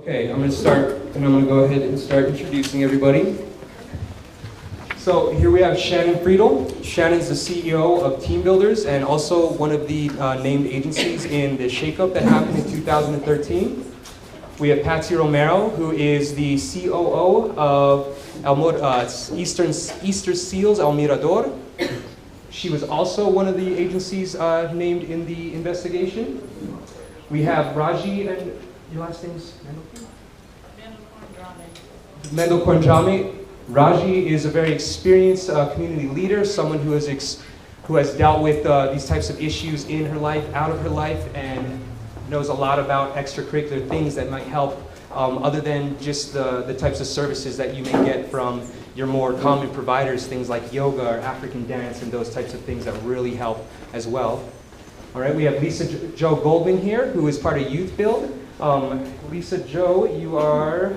Okay, I'm going to start, and I'm going to go ahead and start introducing everybody. So here we have Shannon Friedel. Shannon's the CEO of Team Builders and also one of the named agencies in the shakeup that happened in 2013. We have Patsy Romero, who is the COO of Easter Seals El Mirador. She was also one of the agencies named in the investigation. We have Raji, and your last name's Mendel Korndrame. Raji is a very experienced community leader, someone who has dealt with these types of issues in her life, out of her life, and knows a lot about extracurricular things that might help other than just the types of services that you may get from your more common providers, things like yoga or African dance and those types of things that really help as well. All right, we have Lisa Jo Goldman here, who is part of Youth Build. Lisa Jo, you are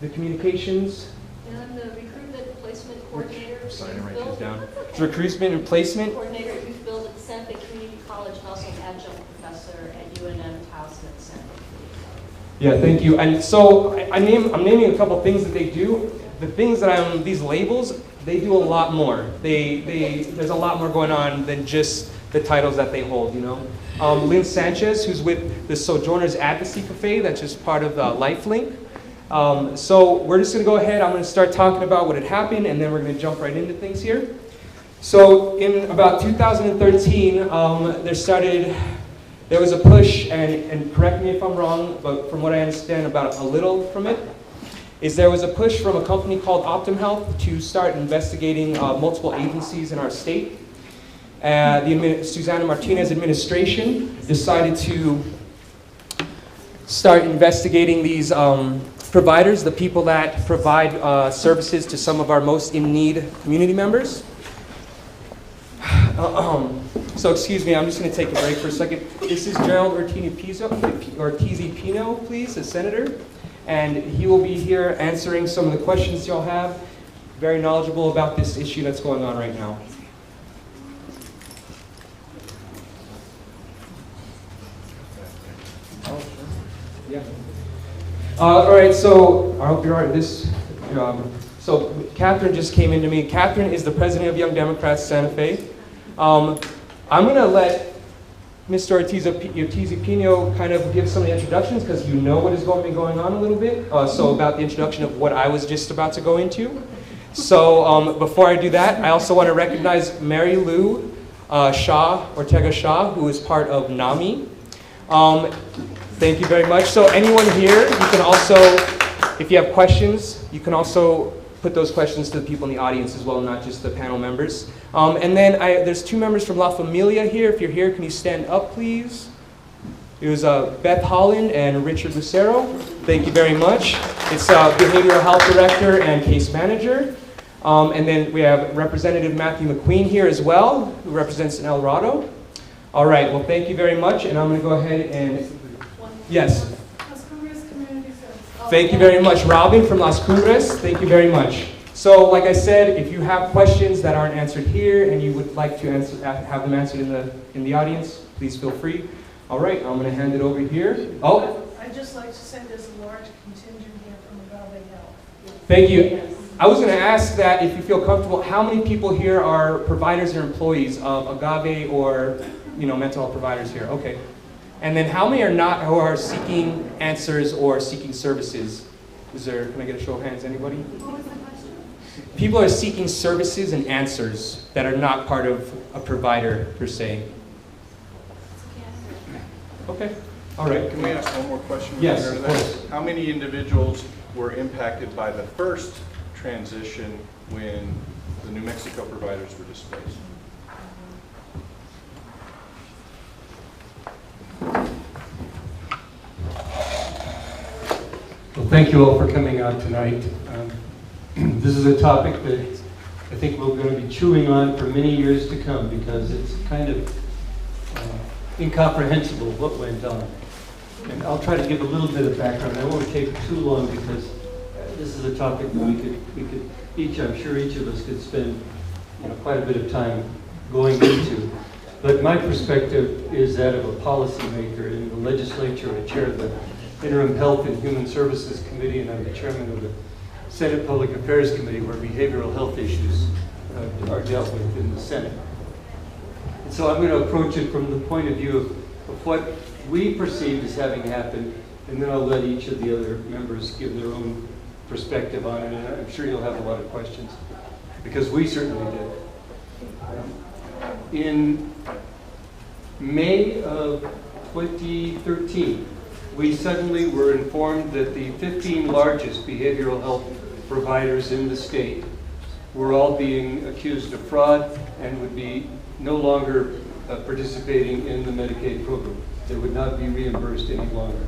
the communications. And I'm the recruitment placement coordinator. Sorry, write this down. Recruitment and placement Coordinator at Youth Build at the Santa Fe Community College and also an adjunct professor at UNM Towson at Santa Fe Community College. Yeah, thank you. And so I'm naming a couple things that they do. The things that these labels, they do a lot more. There's a lot more going on than just the titles that they hold, you know. Lynn Sanchez, who's with the Sojourners Advocacy Cafe, that's just part of LifeLink. So we're just going to go ahead. I'm going to start talking about what had happened, and then we're going to jump right into things here. So in about 2013, there was a push, and correct me if I'm wrong, but from what I understand about a little from it, is there was a push from a company called Optum Health to start investigating multiple agencies in our state. The Susana Martinez administration decided to start investigating these providers, the people that provide services to some of our most in-need community members. So excuse me, I'm just going to take a break for a second. This is Gerald Ortiz-Pino, please, the senator. And he will be here answering some of the questions y'all have. Very knowledgeable about this issue that's going on right now. Yeah. All right, so I hope you're all right with this. So Catherine just came into me. Catherine is the president of Young Democrats Santa Fe. I'm going to let Mr. Ortiz-Pino kind of give some of the introductions because you know what is going to be going on a little bit. So about the introduction of what I was just about to go into. So before I do that, I also want to recognize Mary Lou Ortega Shaw, who is part of NAMI. Thank you very much. So anyone here, you can also, if you have questions, you can also put those questions to the people in the audience as well, not just the panel members. And then there's two members from La Familia here. If you're here, can you stand up, please? It was Beth Holland and Richard Lucero. Thank you very much. It's Behavioral Health Director and Case Manager. And then we have Representative Matthew McQueen here as well, who represents El Dorado. All right, well, thank you very much. And I'm going to go ahead and... Yes. Las Cumbres Community Service. Thank you very much, Robin from Las Cumbres. Thank you very much. So, like I said, if you have questions that aren't answered here and you would like to have them answered in the audience, please feel free. All right, I'm going to hand it over here. Oh. I'd just like to say there's a large contingent here from Agave Health. Thank you. I was going to ask that if you feel comfortable, how many people here are providers or employees of Agave or, mental health providers here? Okay. And then how many are not, who are seeking answers or seeking services? Can I get a show of hands, anybody? What was the question? People are seeking services and answers that are not part of a provider, per se. Okay, all right. Can we ask one more question? Yes, of course. How many individuals were impacted by the first transition when the New Mexico providers were displaced? Well, thank you all for coming out tonight. This is a topic that I think we're going to be chewing on for many years to come because it's kind of incomprehensible what went on. And I'll try to give a little bit of background. I won't take too long because this is a topic that we could I'm sure each of us could spend quite a bit of time going into. But my perspective is that of a policymaker in the legislature. I chair the Interim Health and Human Services Committee, and I'm the chairman of the Senate Public Affairs Committee, where behavioral health issues are dealt with in the Senate. And so I'm going to approach it from the point of view of what we perceive as having happened, and then I'll let each of the other members give their own perspective on it, and I'm sure you'll have a lot of questions, because we certainly did. In May of 2013, we suddenly were informed that the 15 largest behavioral health providers in the state were all being accused of fraud and would be no longer participating in the Medicaid program. They would not be reimbursed any longer.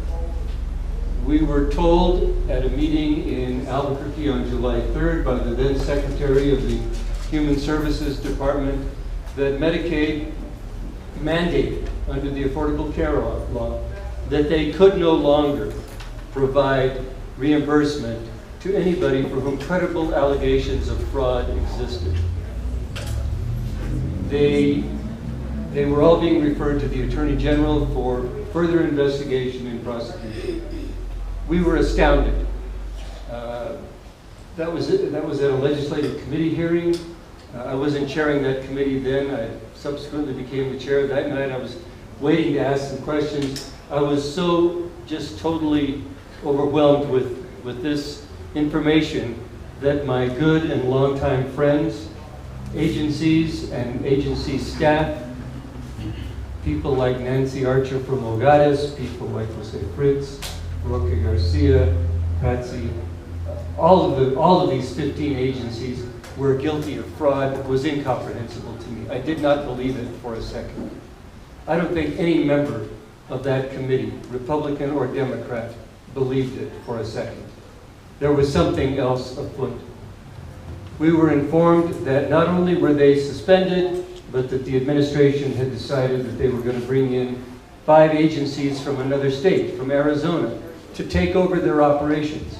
We were told at a meeting in Albuquerque on July 3rd by the then Secretary of the Human Services Department that Medicaid mandated under the Affordable Care Law that they could no longer provide reimbursement to anybody for whom credible allegations of fraud existed. They were all being referred to the Attorney General for further investigation and prosecution. We were astounded. That was at a legislative committee hearing. I wasn't chairing that committee then. I subsequently became the chair that night. I was waiting to ask some questions. I was so just totally overwhelmed with this information that my good and longtime friends, agencies and agency staff, people like Nancy Archer from Ogares, people like Jose Fritz, Roque Garcia, Patsy, all of these 15 agencies were guilty of fraud was incomprehensible to me. I did not believe it for a second. I don't think any member of that committee, Republican or Democrat, believed it for a second. There was something else afoot. We were informed that not only were they suspended, but that the administration had decided that they were going to bring in 5 agencies from another state, from Arizona, to take over their operations.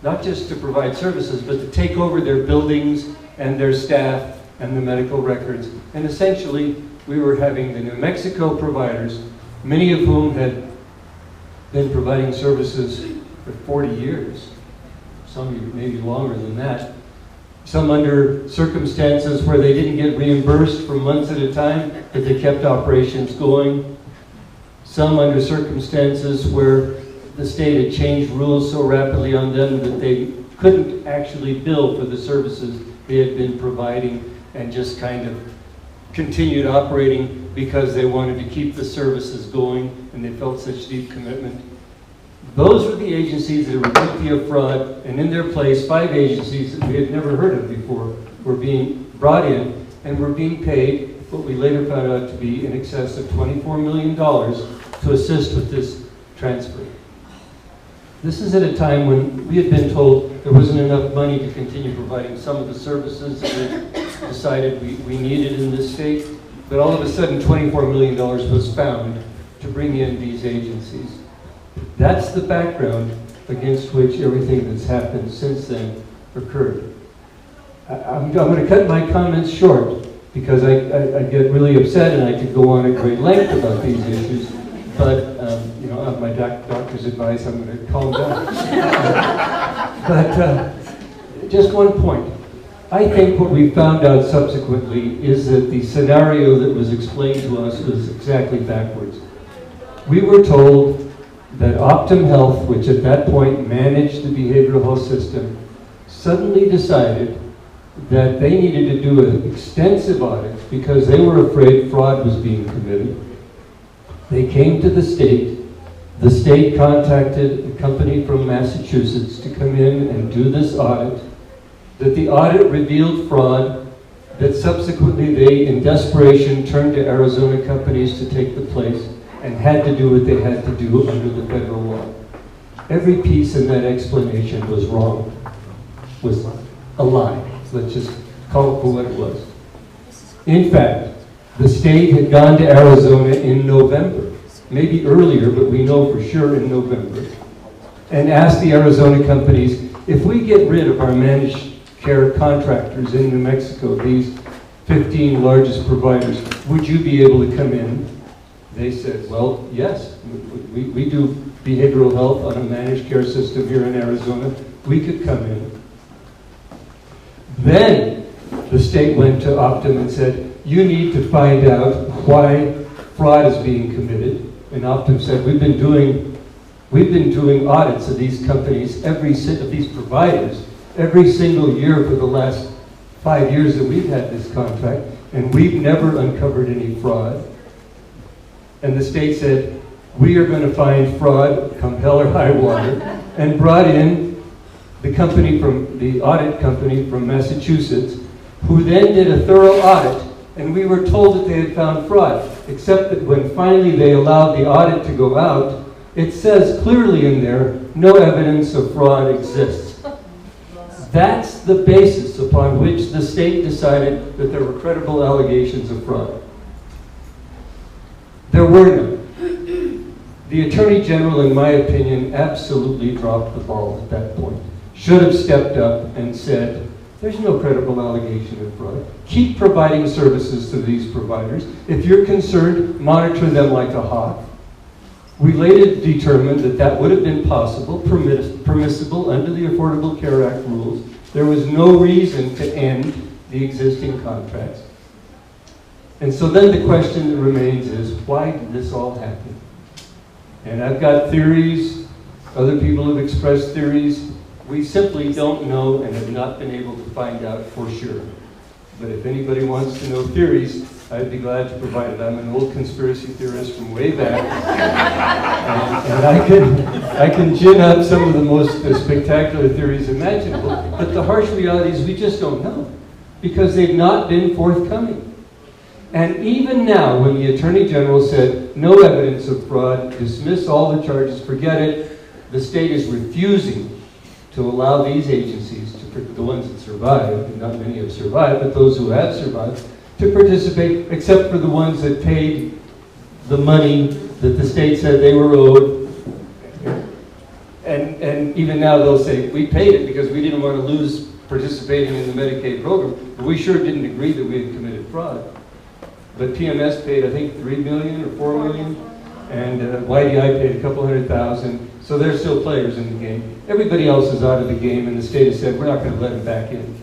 Not just to provide services, but to take over their buildings and their staff and the medical records. And essentially, we were having the New Mexico providers, many of whom had been providing services for 40 years, some maybe longer than that, some under circumstances where they didn't get reimbursed for months at a time, but they kept operations going, some under circumstances where the state had changed rules so rapidly on them that they couldn't actually bill for the services they had been providing and just kind of continued operating because they wanted to keep the services going and they felt such deep commitment. Those were the agencies that were guilty of fraud, and in their place, 5 agencies that we had never heard of before were being brought in and were being paid what we later found out to be in excess of $24 million to assist with this transfer. This is at a time when we had been told there wasn't enough money to continue providing some of the services that we decided we needed in this state, but all of a sudden $24 million was found to bring in these agencies. That's the background against which everything that's happened since then occurred. I'm going to cut my comments short because I get really upset and I could go on at great length about these issues, but you know, of my doctor's advice, I'm going to calm down. But just one point. I think what we found out subsequently is that the scenario that was explained to us was exactly backwards. We were told that Optum Health, which at that point managed the behavioral health system, suddenly decided that they needed to do an extensive audit because they were afraid fraud was being committed. They came to the state contacted a company from Massachusetts to come in and do this audit, that the audit revealed fraud, that subsequently they, in desperation, turned to Arizona companies to take the place and had to do what they had to do under the federal law. Every piece in that explanation was wrong, was a lie. Let's just call it for what it was. In fact, the state had gone to Arizona in November, maybe earlier, but we know for sure in November, and asked the Arizona companies, if we get rid of our managed care contractors in New Mexico, these 15 largest providers, would you be able to come in? They said, well, yes, we do behavioral health on a managed care system here in Arizona, we could come in. Then the state went to Optum and said, you need to find out why fraud is being committed. And Optum said, we've been doing audits of these companies, of these providers, every single year for the last 5 years that we've had this contract, and we've never uncovered any fraud. And the state said, we are going to find fraud come hell or high water, and brought in the audit company from Massachusetts, who then did a thorough audit, and we were told that they had found fraud, except that when finally they allowed the audit to go out, it says clearly in there, no evidence of fraud exists. That's the basis upon which the state decided that there were credible allegations of fraud. There were none. The Attorney General, in my opinion, absolutely dropped the ball at that point. Should have stepped up and said, there's no credible allegation of fraud. Keep providing services to these providers. If you're concerned, monitor them like a hawk. We later determined that that would have been possible, permissible under the Affordable Care Act rules. There was no reason to end the existing contracts. And so then the question that remains is, why did this all happen? And I've got theories, other people have expressed theories. We simply don't know and have not been able to find out for sure. But if anybody wants to know theories, I'd be glad to provide it. I'm an old conspiracy theorist from way back. and I can gin up some of the most spectacular theories imaginable. But the harsh reality is we just don't know, because they've not been forthcoming. And even now, when the Attorney General said, no evidence of fraud, dismiss all the charges, forget it, the state is refusing to allow these agencies, the ones that survived, and not many have survived, but those who have survived, to participate, except for the ones that paid the money that the state said they were owed. And even now they'll say, we paid it because we didn't want to lose participating in the Medicaid program, but we sure didn't agree that we had committed fraud. But PMS paid, I think, $3 million or $4 million, and YDI paid a couple $100,000, so they're still players in the game. Everybody else is out of the game, and the state has said, we're not going to let them back in.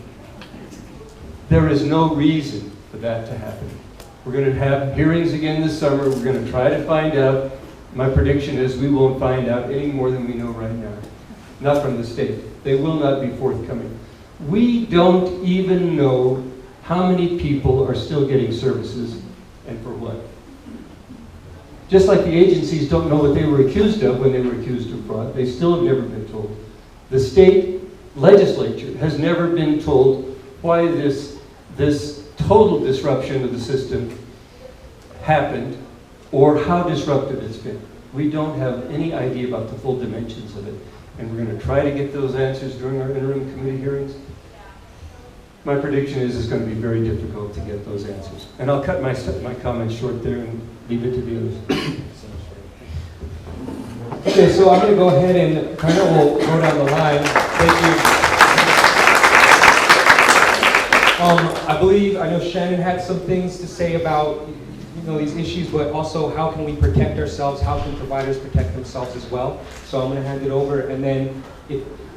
There is no reason for that to happen. We're going to have hearings again this summer. We're going to try to find out. My prediction is we won't find out any more than we know right now. Not from the state. They will not be forthcoming. We don't even know how many people are still getting services and for what. Just like the agencies don't know what they were accused of when they were accused of fraud. They still have never been told. The state legislature has never been told why this total disruption of the system happened or how disruptive it's been. We don't have any idea about the full dimensions of it. And we're going to try to get those answers during our interim committee hearings. My prediction is it's going to be very difficult to get those answers. And I'll cut my comments short there and leave it to the others. Okay, so I'm going to go ahead and kind of will go down the line. Thank you. I know Shannon had some things to say about these issues, but also how can we protect ourselves? How can providers protect themselves as well? So I'm going to hand it over, and then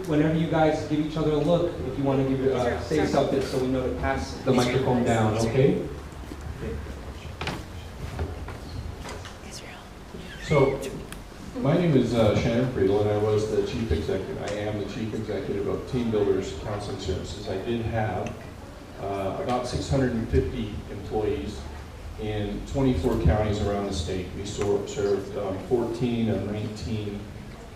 whenever you guys give each other a look, if you want to give say something so we know to pass the microphone down, okay? So, my name is Shannon Friedel, and I was the chief executive. I am the chief executive of Team Builders Counseling Services. I did have about 650 employees in 24 counties around the state. We served 14 of 19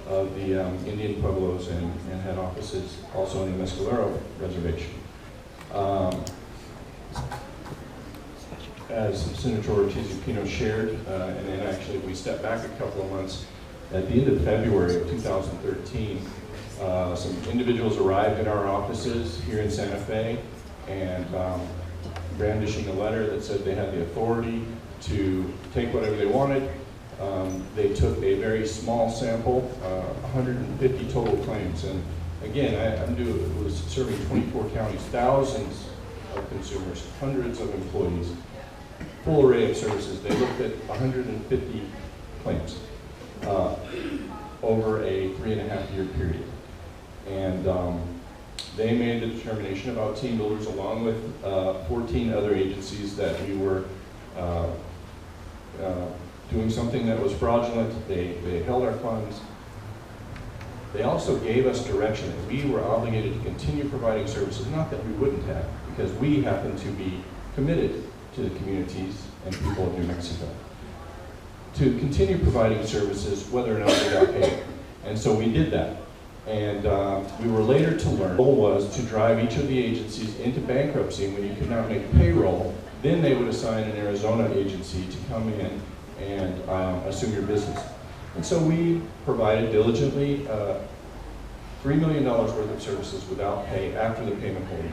of the Indian Pueblos and had offices also in the Mescalero Reservation. As Senator Ortiz-Pino shared, and then actually we stepped back a couple of months, at the end of February of 2013, some individuals arrived in our offices here in Santa Fe and brandishing a letter that said they had the authority to take whatever they wanted. They took a very small sample, 150 total claims. And again, I was serving 24 counties, thousands of consumers, hundreds of employees, full array of services. They looked at 150 claims. over a 3.5-year period. And they made the determination about Team Builders, along with 14 other agencies, that we were doing something that was fraudulent. They held our funds. They also gave us direction that we were obligated to continue providing services, not that we wouldn't have, because we happen to be committed to the communities and people of New Mexico, to continue providing services whether or not they got paid. And so we did that. And we were later to learn, the goal was to drive each of the agencies into bankruptcy. When you could not make payroll, then they would assign an Arizona agency to come in and assume your business. And so we provided diligently $3 million worth of services without pay after the payment hold,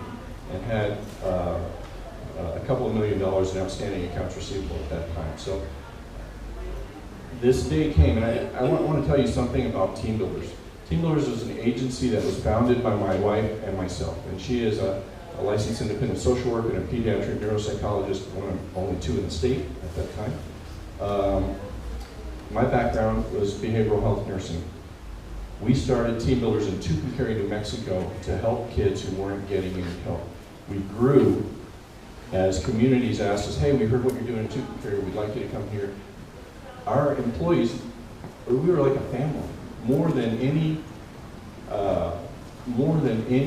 and had a couple of $1 million in outstanding accounts receivable at that time. So this day came, and I want to tell you something about Team Builders. Team Builders was an agency that was founded by my wife and myself, and she is a licensed independent social worker and a pediatric neuropsychologist, one of only 2 in the state at that time. My background was behavioral health nursing. We started Team Builders in Tucumcari, New Mexico, to help kids who weren't getting any help. We grew as communities asked us, hey, we heard what you're doing in Tucumcari, we'd like you to come here. Our employees, we were like a family. More than any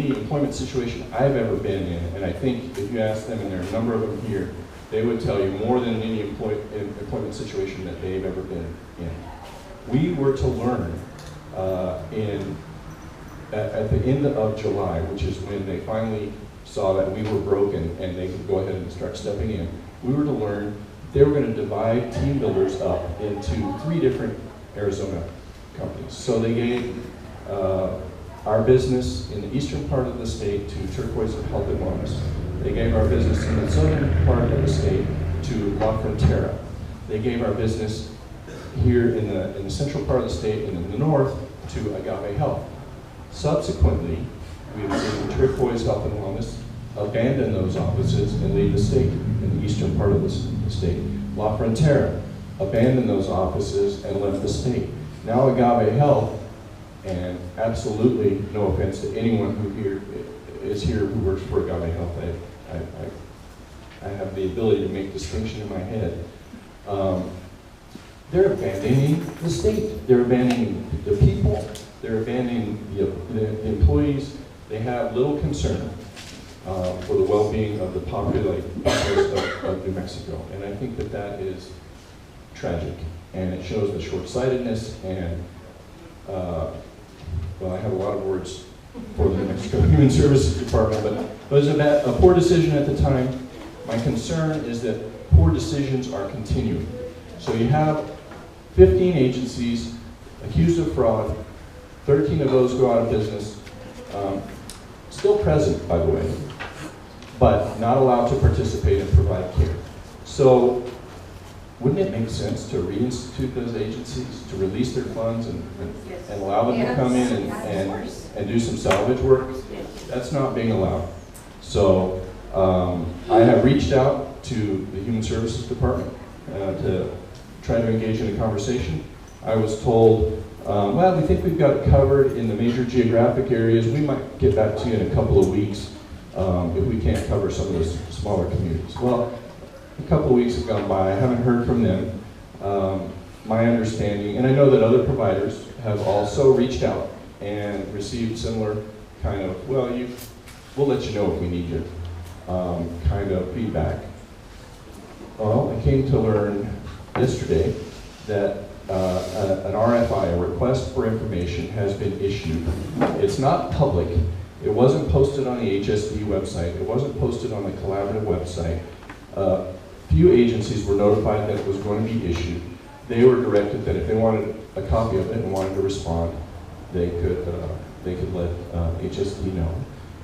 employment situation I've ever been in, and I think if you ask them, and there are a number of them here, they would tell you more than any employment situation that they've ever been in. We were to learn at the end of July, which is when they finally saw that we were broken and they could go ahead and start stepping in. We were to learn they were going to divide Team Builders up into 3 different Arizona companies. So they gave our business in the eastern part of the state to Turquoise Health and Wellness. They gave our business in the southern part of the state to La Frontera. They gave our business here in the central part of the state and in the north to Agave Health. Subsequently, we've seen Turquoise Health and Wellness abandon those offices and leave the state in the eastern part of the state. La Frontera abandoned those offices and left the state. Now Agave Health, and absolutely no offense to anyone who is here who works for Agave Health, I have the ability to make distinction in my head. They're abandoning the state. They're abandoning the people. They're abandoning the employees. They have little concern for the well-being of the populace of New Mexico. And I think that that is tragic. And it shows the short-sightedness and, well, I have a lot of words for the New Mexico Human Services Department, but it was a poor decision at the time. My concern is that poor decisions are continuing. So you have 15 agencies accused of fraud, 13 of those go out of business, still present, by the way, but not allowed to participate and provide care. So wouldn't it make sense to reinstitute those agencies, to release their funds and allow them to come in and do some salvage work? That's not being allowed. So I have reached out to the Human Services Department to try to engage in a conversation. I was told, well, we think we've got it covered in the major geographic areas. We might get back to you in a couple of weeks if we can't cover some of those smaller communities. Well, a couple of weeks have gone by. I haven't heard from them. My understanding, and I know that other providers have also reached out and received similar kind of, well, we'll let you know if we need you, kind of feedback. Well, I came to learn yesterday that an RFI, a request for information, has been issued. It's not public. It wasn't posted on the HSD website. It wasn't posted on the collaborative website. Few agencies were notified that it was going to be issued. They were directed that if they wanted a copy of it and wanted to respond, they could let HSD know.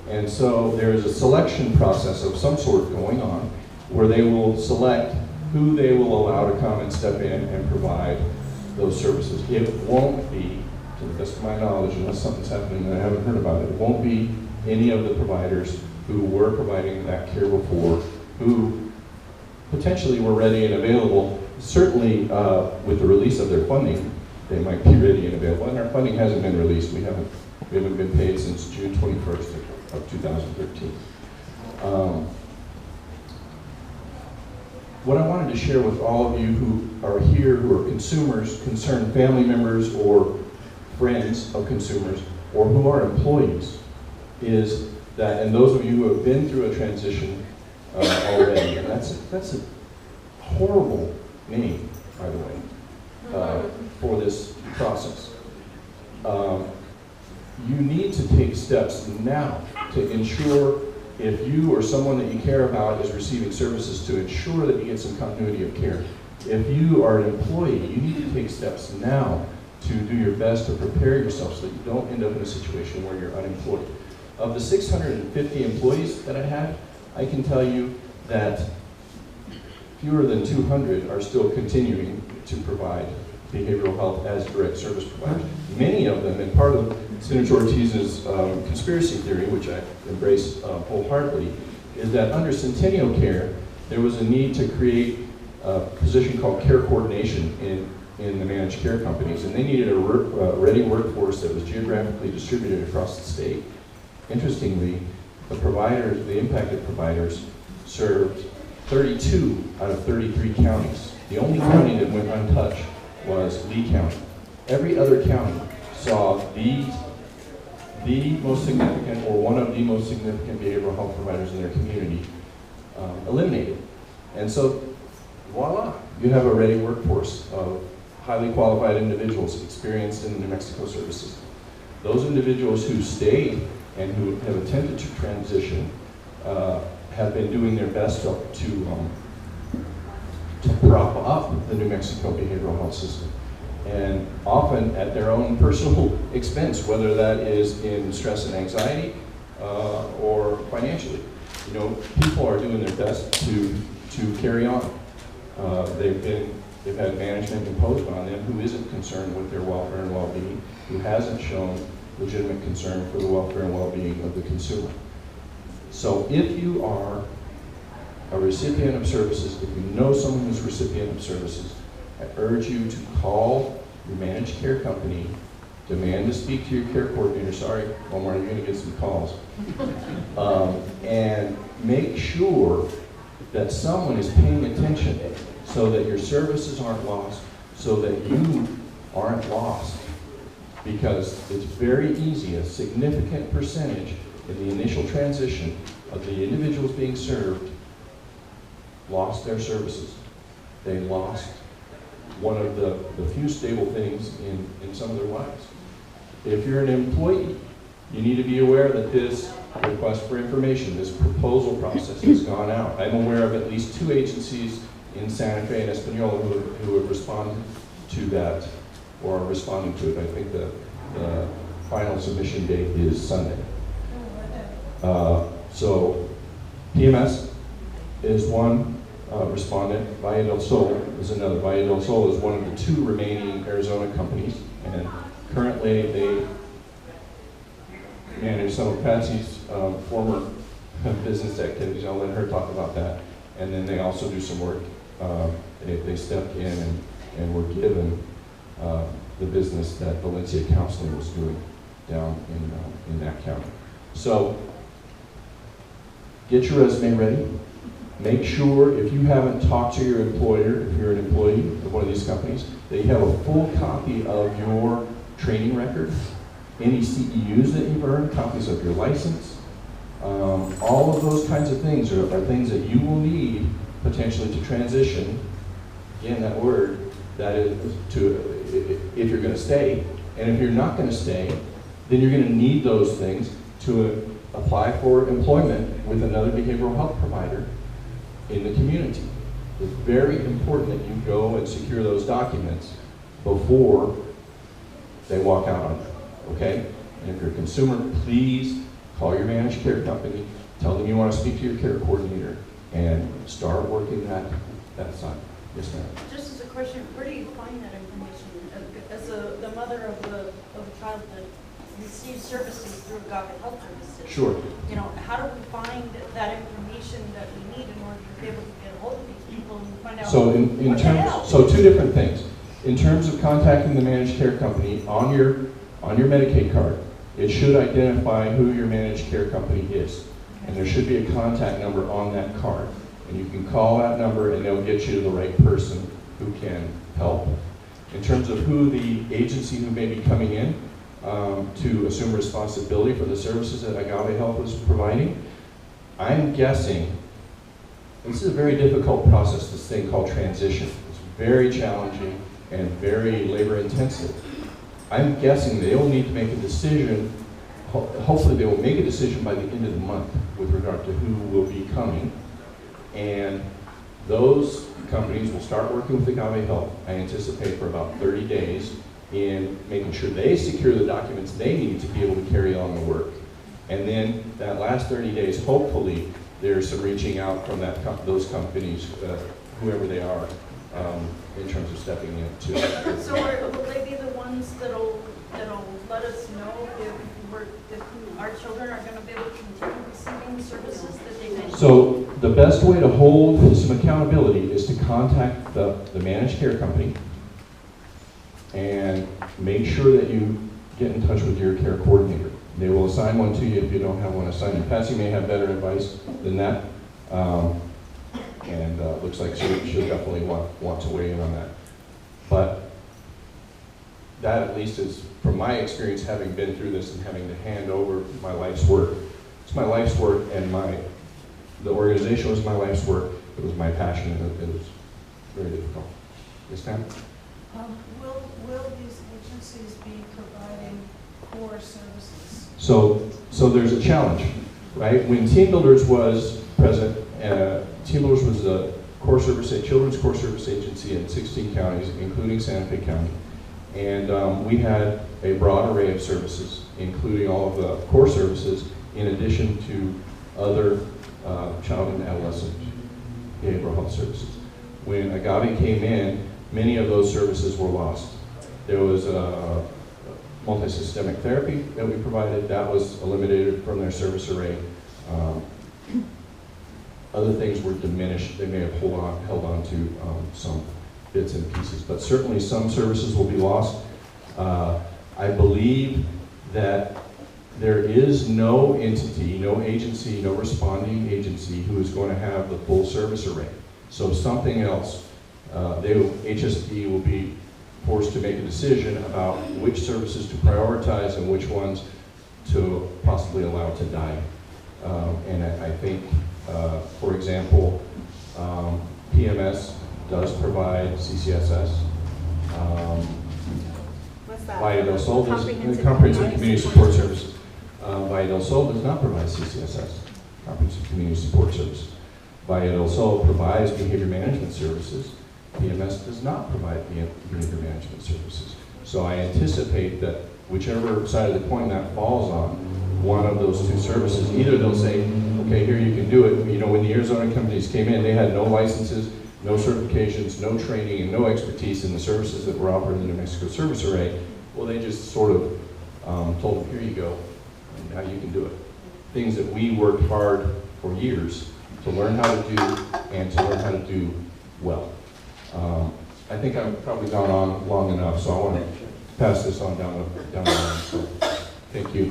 And so there is a selection process of some sort going on where they will select who they will allow to come and step in and provide those services. It won't be, to the best of my knowledge, unless something's happening that I haven't heard about, it won't be any of the providers who were providing that care before, who potentially were ready and available. Certainly with the release of their funding, they might be ready and available. And our funding hasn't been released. We haven't been paid since June 21st of 2013. What I wanted to share with all of you who are here, who are consumers, concerned family members, or friends of consumers, or who are employees, is that, and those of you who have been through a transition already, and that's a horrible name, by the way, for this process. You need to take steps now to ensure, if you or someone that you care about is receiving services, to ensure that you get some continuity of care. If you are an employee, you need to take steps now to do your best to prepare yourself so that you don't end up in a situation where you're unemployed. Of the 650 employees that I have, I can tell you that fewer than 200 are still continuing to provide behavioral health as direct service providers. Many of them, and part of Senator Ortiz's conspiracy theory, which I embrace wholeheartedly, is that under Centennial Care, there was a need to create a position called care coordination in the managed care companies, and they needed a ready workforce that was geographically distributed across the state. Interestingly, the impacted providers served 32 out of 33 counties. The only county that went untouched was Lee County. Every other county saw the most significant, or one of the most significant behavioral health providers in their community eliminated. And so, voila, you have a ready workforce of highly qualified individuals experienced in the New Mexico service system. Those individuals who stayed and who have attempted to transition have been doing their best to prop up the New Mexico behavioral health system, and often at their own personal expense, whether that is in stress and anxiety or financially. You know, people are doing their best to carry on. They've had management imposed on them who isn't concerned with their welfare and well-being, who hasn't shown legitimate concern for the welfare and well-being of the consumer. So if you are a recipient of services, if you know someone who's a recipient of services, I urge you to call your managed care company, demand to speak to your care coordinator. Sorry, Omar, you're going to get some calls. And make sure that someone is paying attention so that your services aren't lost, so that you aren't lost. Because it's very easy, a significant percentage in the initial transition of the individuals being served lost their services. They lost one of the few stable things in some of their lives. If you're an employee, you need to be aware that this request for information, this proposal process has gone out. I'm aware of at least 2 agencies in Santa Fe and Espanola who have responded to that, or are responding to it. I think the final submission date is Sunday. So PMS is one respondent. Valle del Sol is another. Valle del Sol is one of the 2 remaining Arizona companies, and currently they manage some of Patsy's former business activities. I'll let her talk about that. And then they also do some work. They stepped in and were given the business that Valencia Counseling was doing down in that county. So get your resume ready. Make sure, if you haven't talked to your employer, if you're an employee of one of these companies, that you have a full copy of your training record, any CEUs that you've earned, copies of your license. All of those kinds of things are things that you will need potentially to transition. Again, that word, that is if you're going to stay. And if you're not going to stay, then you're going to need those things to apply for employment with another behavioral health provider in the community. It's very important that you go and secure those documents before they walk out on you, okay? And if you're a consumer, please call your managed care company, tell them you want to speak to your care coordinator, and start working that side. Yes, ma'am. Just as a question, where do you find that information? As the mother of a child that receives services through Agape Health Services. Sure. You know, how do we find that information that we need in order to be able to get a hold of these people and find out So in what the hell? terms, so 2 different things. In terms of contacting the managed care company, on your Medicaid card, it should identify who your managed care company is. And there should be a contact number on that card. And you can call that number and they'll get you to the right person who can help. In terms of who the agency who may be coming in to assume responsibility for the services that Agave Health was providing, I'm guessing, this is a very difficult process, this thing called transition. It's very challenging and very labor intensive. I'm guessing they'll need to make a decision, hopefully they will make a decision by the end of the month with regard to who will be coming. And those companies will start working with Agave Health, I anticipate, for about 30 days in making sure they secure the documents they need to be able to carry on the work. And then that last 30 days, hopefully, there's some reaching out from those companies, whoever they are, in terms of stepping in to. So will they be the ones that'll let us know if our children are going to be able to continue receiving the services that they mentioned? So the best way to hold some accountability is to contact the managed care company and make sure that you get in touch with your care coordinator. They will assign one to you if you don't have one assigned. And Patsy may have better advice than that. Looks like she'll definitely want to weigh in on that. But that at least is, from my experience, having been through this and having to hand over my life's work. It's my life's work, and the organization was my life's work. It was my passion, and it was very difficult. Yes, ma'am? Will these agencies be providing core services? So there's a challenge, right? When Team Builders was present, Team Builders was a children's core service agency in 16 counties, including Santa Fe County. And we had a broad array of services, including all of the core services, in addition to other child and adolescent behavioral health services. When Agave came in, many of those services were lost. There was multi-systemic therapy that we provided. That was eliminated from their service array. Other things were diminished. They may have held on to some bits and pieces, but certainly some services will be lost. I believe that there is no entity, no agency, no responding agency who is going to have the full service array. So something else, HSD will be forced to make a decision about which services to prioritize and which ones to possibly allow to die. And I think, for example, PMS does provide CCSS. What's that? Valle del Sol does, Comprehensive Community Support Services. Valle del Sol does not provide CCSS, Comprehensive Community Support Services. Valle del Sol provides behavior management services. PMS does not provide behavior management services. So I anticipate that whichever side of the coin that falls on, one of those two services, either they'll say, okay, here you can do it. You know, when the Arizona companies came in, they had no licenses, no certifications, no training, and no expertise in the services that were offered in the New Mexico Service Array. Well, they just sort of told them, here you go, and now you can do it. Things that we worked hard for years to learn how to do and to learn how to do well. I think I've probably gone on long enough, so I want to pass this on down the line. So, thank you.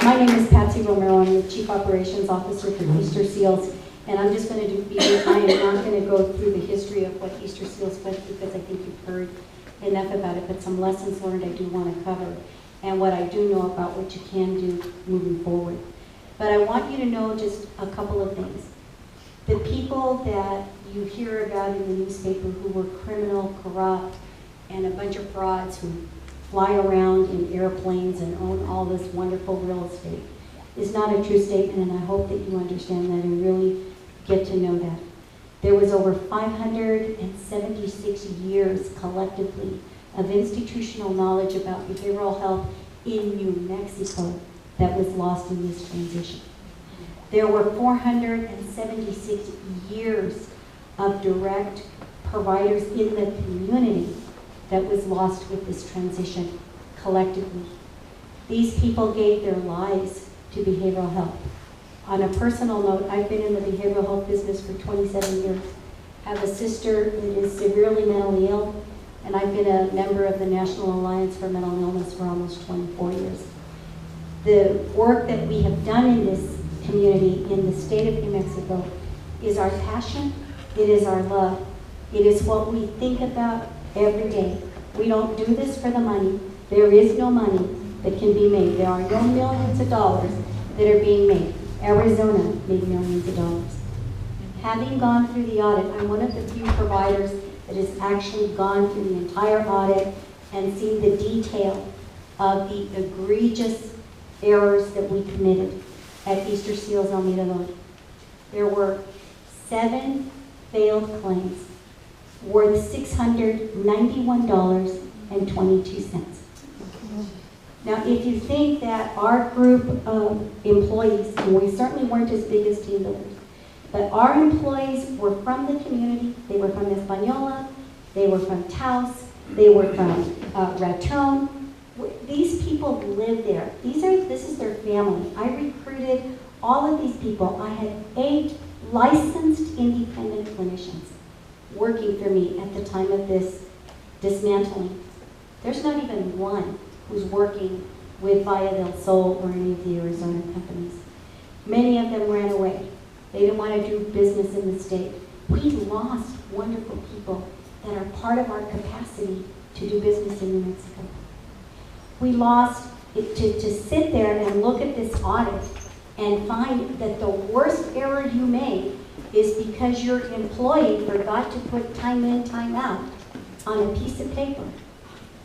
My name is Patsy Romero. I'm the Chief Operations Officer for Easter Seals, and I'm just going to I am not going to go through the history of what Easter Seals was, because I think you've heard enough about it, but some lessons learned I do want to cover, and what I do know about what you can do moving forward. But I want you to know just a couple of things. The people that you hear about in the newspaper who were criminal, corrupt, and a bunch of frauds who fly around in airplanes and own all this wonderful real estate is not a true statement, and I hope that you understand that and really get to know that. There was over 576 years collectively of institutional knowledge about behavioral health in New Mexico that was lost in this transition. There were 476 years of direct providers in the community that was lost with this transition collectively. These people gave their lives to behavioral health. On a personal note, I've been in the behavioral health business for 27 years. I have a sister that is severely mentally ill, and I've been a member of the National Alliance for Mental Illness for almost 24 years. The work that we have done in this community in the state of New Mexico is our passion, it is our love, it is what we think about every day. We don't do this for the money. There is no money that can be made. There are no millions of dollars that are being made. Arizona made millions of dollars. Having gone through the audit, I'm one of the few providers that has actually gone through the entire audit and seen the detail of the egregious errors that we committed at Easter Seals Almeida Road. There were 7 failed claims worth $691.22. Now, if you think that our group of employees, and we certainly weren't as big as Team Builders, but our employees were from the community, they were from Española, they were from Taos, they were from Raton. These people live there. This is their family. I recruited all of these people. I had 8 licensed independent clinicians working for me at the time of this dismantling. There's not even one who's working with Valle del Sol or any of the Arizona companies. Many of them ran away. They didn't want to do business in the state. We lost wonderful people that are part of our capacity to do business in New Mexico. We lost it to sit there and look at this audit and find that the worst error you made is because your employee forgot to put time in, time out on a piece of paper.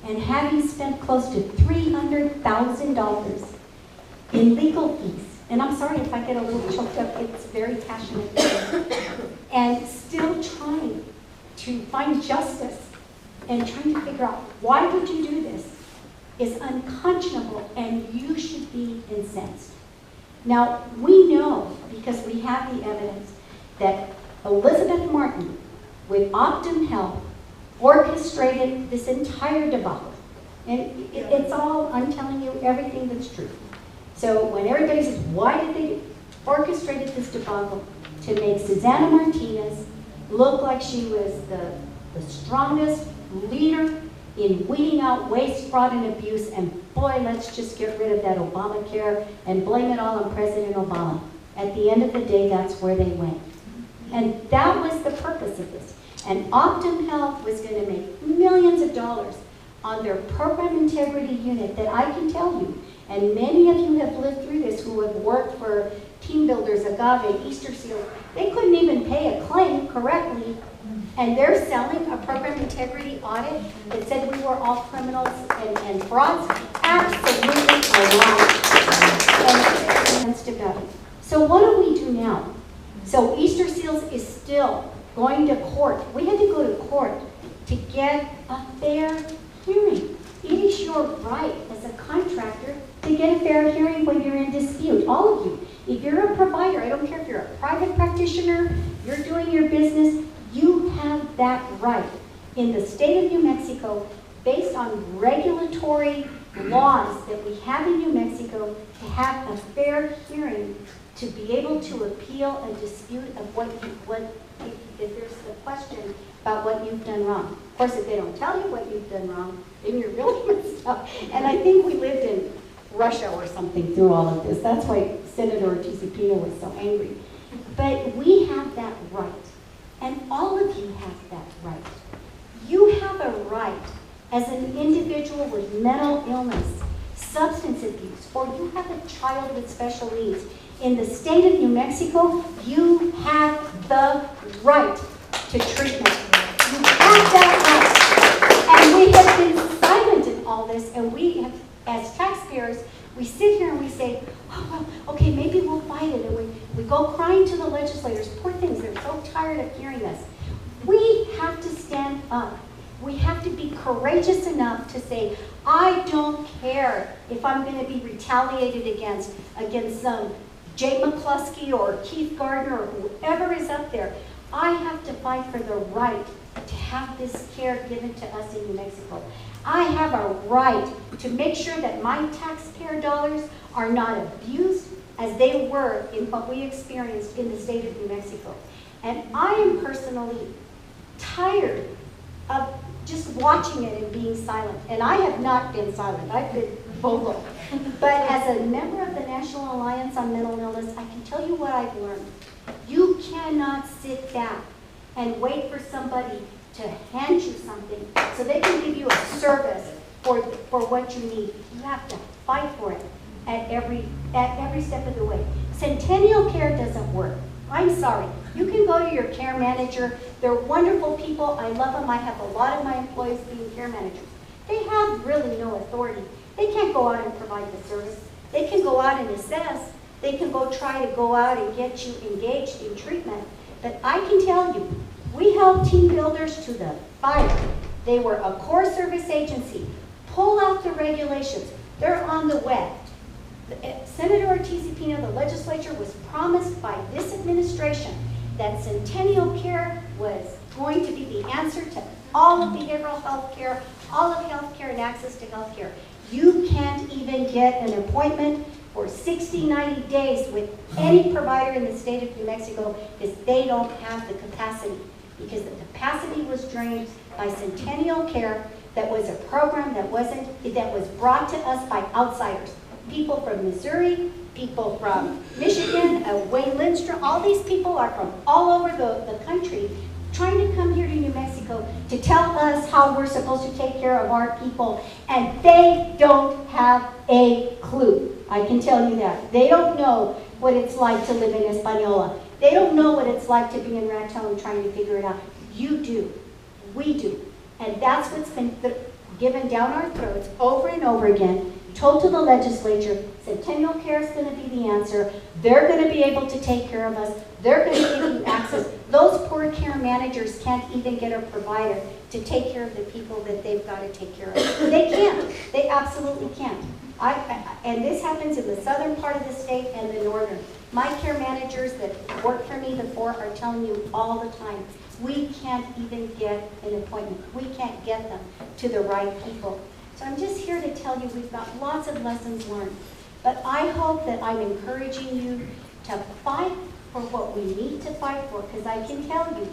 And having spent close to $300,000 in legal fees, and I'm sorry if I get a little choked up, it's very passionate, and still trying to find justice and trying to figure out why would you do this is unconscionable, and you should be incensed. Now, we know, because we have the evidence, that Elizabeth Martin with Optum Health orchestrated this entire debacle. And it's all, I'm telling you, everything that's true. So when everybody says, why did they orchestrated this debacle? To make Susana Martinez look like she was the strongest leader in weeding out waste, fraud, and abuse, and boy, let's just get rid of that Obamacare and blame it all on President Obama. At the end of the day, that's where they went. And that was the purpose of this. And Optum Health was going to make millions of dollars on their program integrity unit that I can tell you, and many of you have lived through this who have worked for Team Builders, Agave, Easter Seals, they couldn't even pay a claim correctly, and they're selling a program integrity audit that said we were all criminals and frauds. Absolutely a lie. And about it. So what do we do now? So Easter Seals is still going to court. We had to go to court to get a fair hearing. It is your right as a contractor to get a fair hearing when you're in dispute, all of you. If you're a provider, I don't care if you're a private practitioner, you're doing your business, you have that right in the state of New Mexico, based on regulatory laws that we have in New Mexico, to have a fair hearing, to be able to appeal a dispute of if there's a question about what you've done wrong. Of course, if they don't tell you what you've done wrong, then you're really messed up. And I think we lived in Russia or something through all of this. That's why Senator Ortiz-Pino was so angry. But we have that right. And all of you have that right. You have a right as an individual with mental illness, substance abuse, or you have a child with special needs. In the state of New Mexico, you have the right to treatment. You have that right. And we have been silent in all this, and we have, as taxpayers, we sit here and we say, oh, well, okay, maybe we'll fight it. And we go crying to the legislators. Poor things, they're so tired of hearing us. We have to stand up. We have to be courageous enough to say, I don't care if I'm going to be retaliated against Jay McCluskey or Keith Gardner or whoever is up there. I have to fight for the right to have this care given to us in New Mexico. I have a right to make sure that my taxpayer dollars are not abused, as they were in what we experienced in the state of New Mexico. And I am personally tired of just watching it and being silent. And I have not been silent, I've been vocal. But as a member of the National Alliance on Mental Illness, I can tell you what I've learned. You cannot sit back and wait for somebody to hand you something so they can give you a service for what you need. You have to fight for it at every step of the way. Centennial Care doesn't work. I'm sorry. You can go to your care manager. They're wonderful people. I love them. I have a lot of my employees being care managers. They have really no authority. They can't go out and provide the service. They can go out and assess. They can try to go out and get you engaged in treatment. But I can tell you, we held team builders to the fire. They were a core service agency. Pull out the regulations. They're on the web. Senator Ortiz-Pino, the legislature, was promised by this administration that Centennial Care was going to be the answer to all of behavioral health care, all of health care and access to health care. You can't even get an appointment for 60, 90 days with any provider in the state of New Mexico because they don't have the capacity. Because the capacity was drained by Centennial Care. That was a program that was brought to us by outsiders. People from Missouri, people from Michigan, Wayne Lindstrom, all these people are from all over the country trying to come here to New Mexico to tell us how we're supposed to take care of our people, and they don't have a clue. I can tell you that. They don't know what it's like to live in Española. They don't know what it's like to be in Raton trying to figure it out. You do. We do. And that's what's been given down our throats over and over again, told to the legislature, Centennial Care is going to be the answer. They're going to be able to take care of us. They're going to give you access. Those poor care managers can't even get a provider to take care of the people that they've got to take care of. They can't. They absolutely can't. And this happens in the southern part of the state and the northern. My care managers that worked for me before are telling you all the time, we can't even get an appointment. We can't get them to the right people. So I'm just here to tell you we've got lots of lessons learned. But I hope that I'm encouraging you to fight for what we need to fight for, because I can tell you,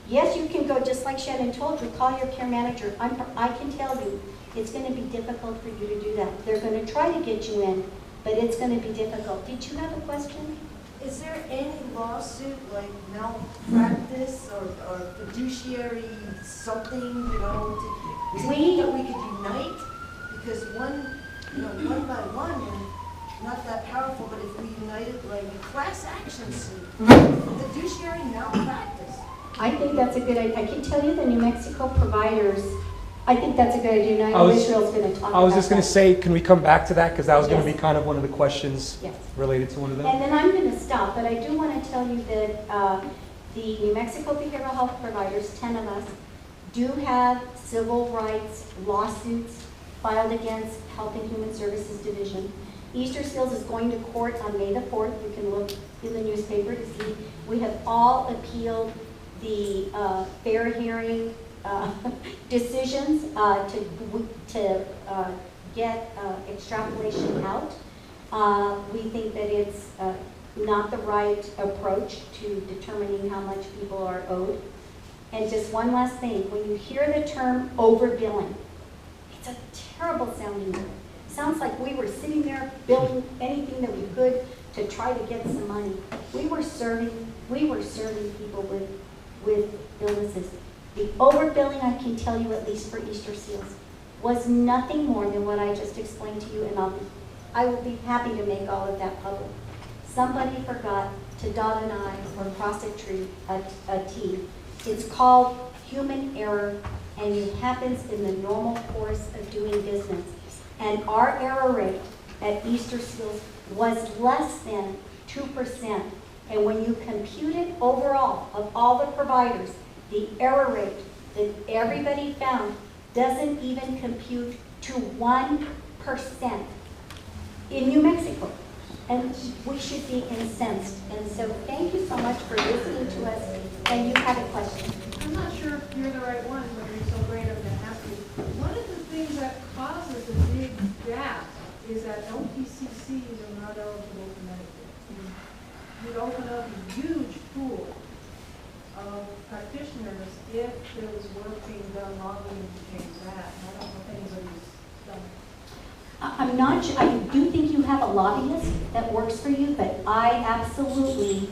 yes, you can go just like Shannon told you, call your care manager. I can tell you it's going to be difficult for you to do that. They're going to try to get you in, but it's going to be difficult. Did you have a question? Is there any lawsuit like malpractice or fiduciary something, you know, that we could unite? Because one by one, we're not that powerful, but if we united like a class action suit, fiduciary malpractice. I think that's a good idea. I can tell you the New Mexico providers, I think that's a good idea. I know Israel's going to talk about that. I was just going to say, can we come back to that? Because that was going to Yes. be kind of one of the questions Yes. related to one of them. And then I'm going to stop, but I do want to tell you that the New Mexico behavioral health providers, 10 of us, do have civil rights lawsuits filed against Health and Human Services Division. Easter Seals is going to court on May the 4th. You can look in the newspaper to see. We have all appealed the fair hearing decisions to get extrapolation out. We think that it's not the right approach to determining how much people are owed. And just one last thing, when you hear the term overbilling, it's a terrible sounding word. It sounds like we were sitting there billing anything that we could to try to get some money. We were serving people with illnesses. The overbilling, I can tell you, at least for Easter Seals, was nothing more than what I just explained to you, and I will be happy to make all of that public. Somebody forgot to dot an I or cross a T. It's called human error, and it happens in the normal course of doing business. And our error rate at Easter Seals was less than 2%. And when you compute it overall of all the providers, the error rate that everybody found doesn't even compute to 1% in New Mexico. And we should be incensed. And so thank you so much for listening to us. And you had a question. I'm not sure if you're the right one, but you're so great, I'm going to ask you. One of the things that causes a big gap is that LPCCs are not eligible for Medicare. open up a huge pool of practitioners if there was work being done lobbying to change that. I don't know if anybody's done. I'm not sure, I do think you have a lobbyist that works for you, but I absolutely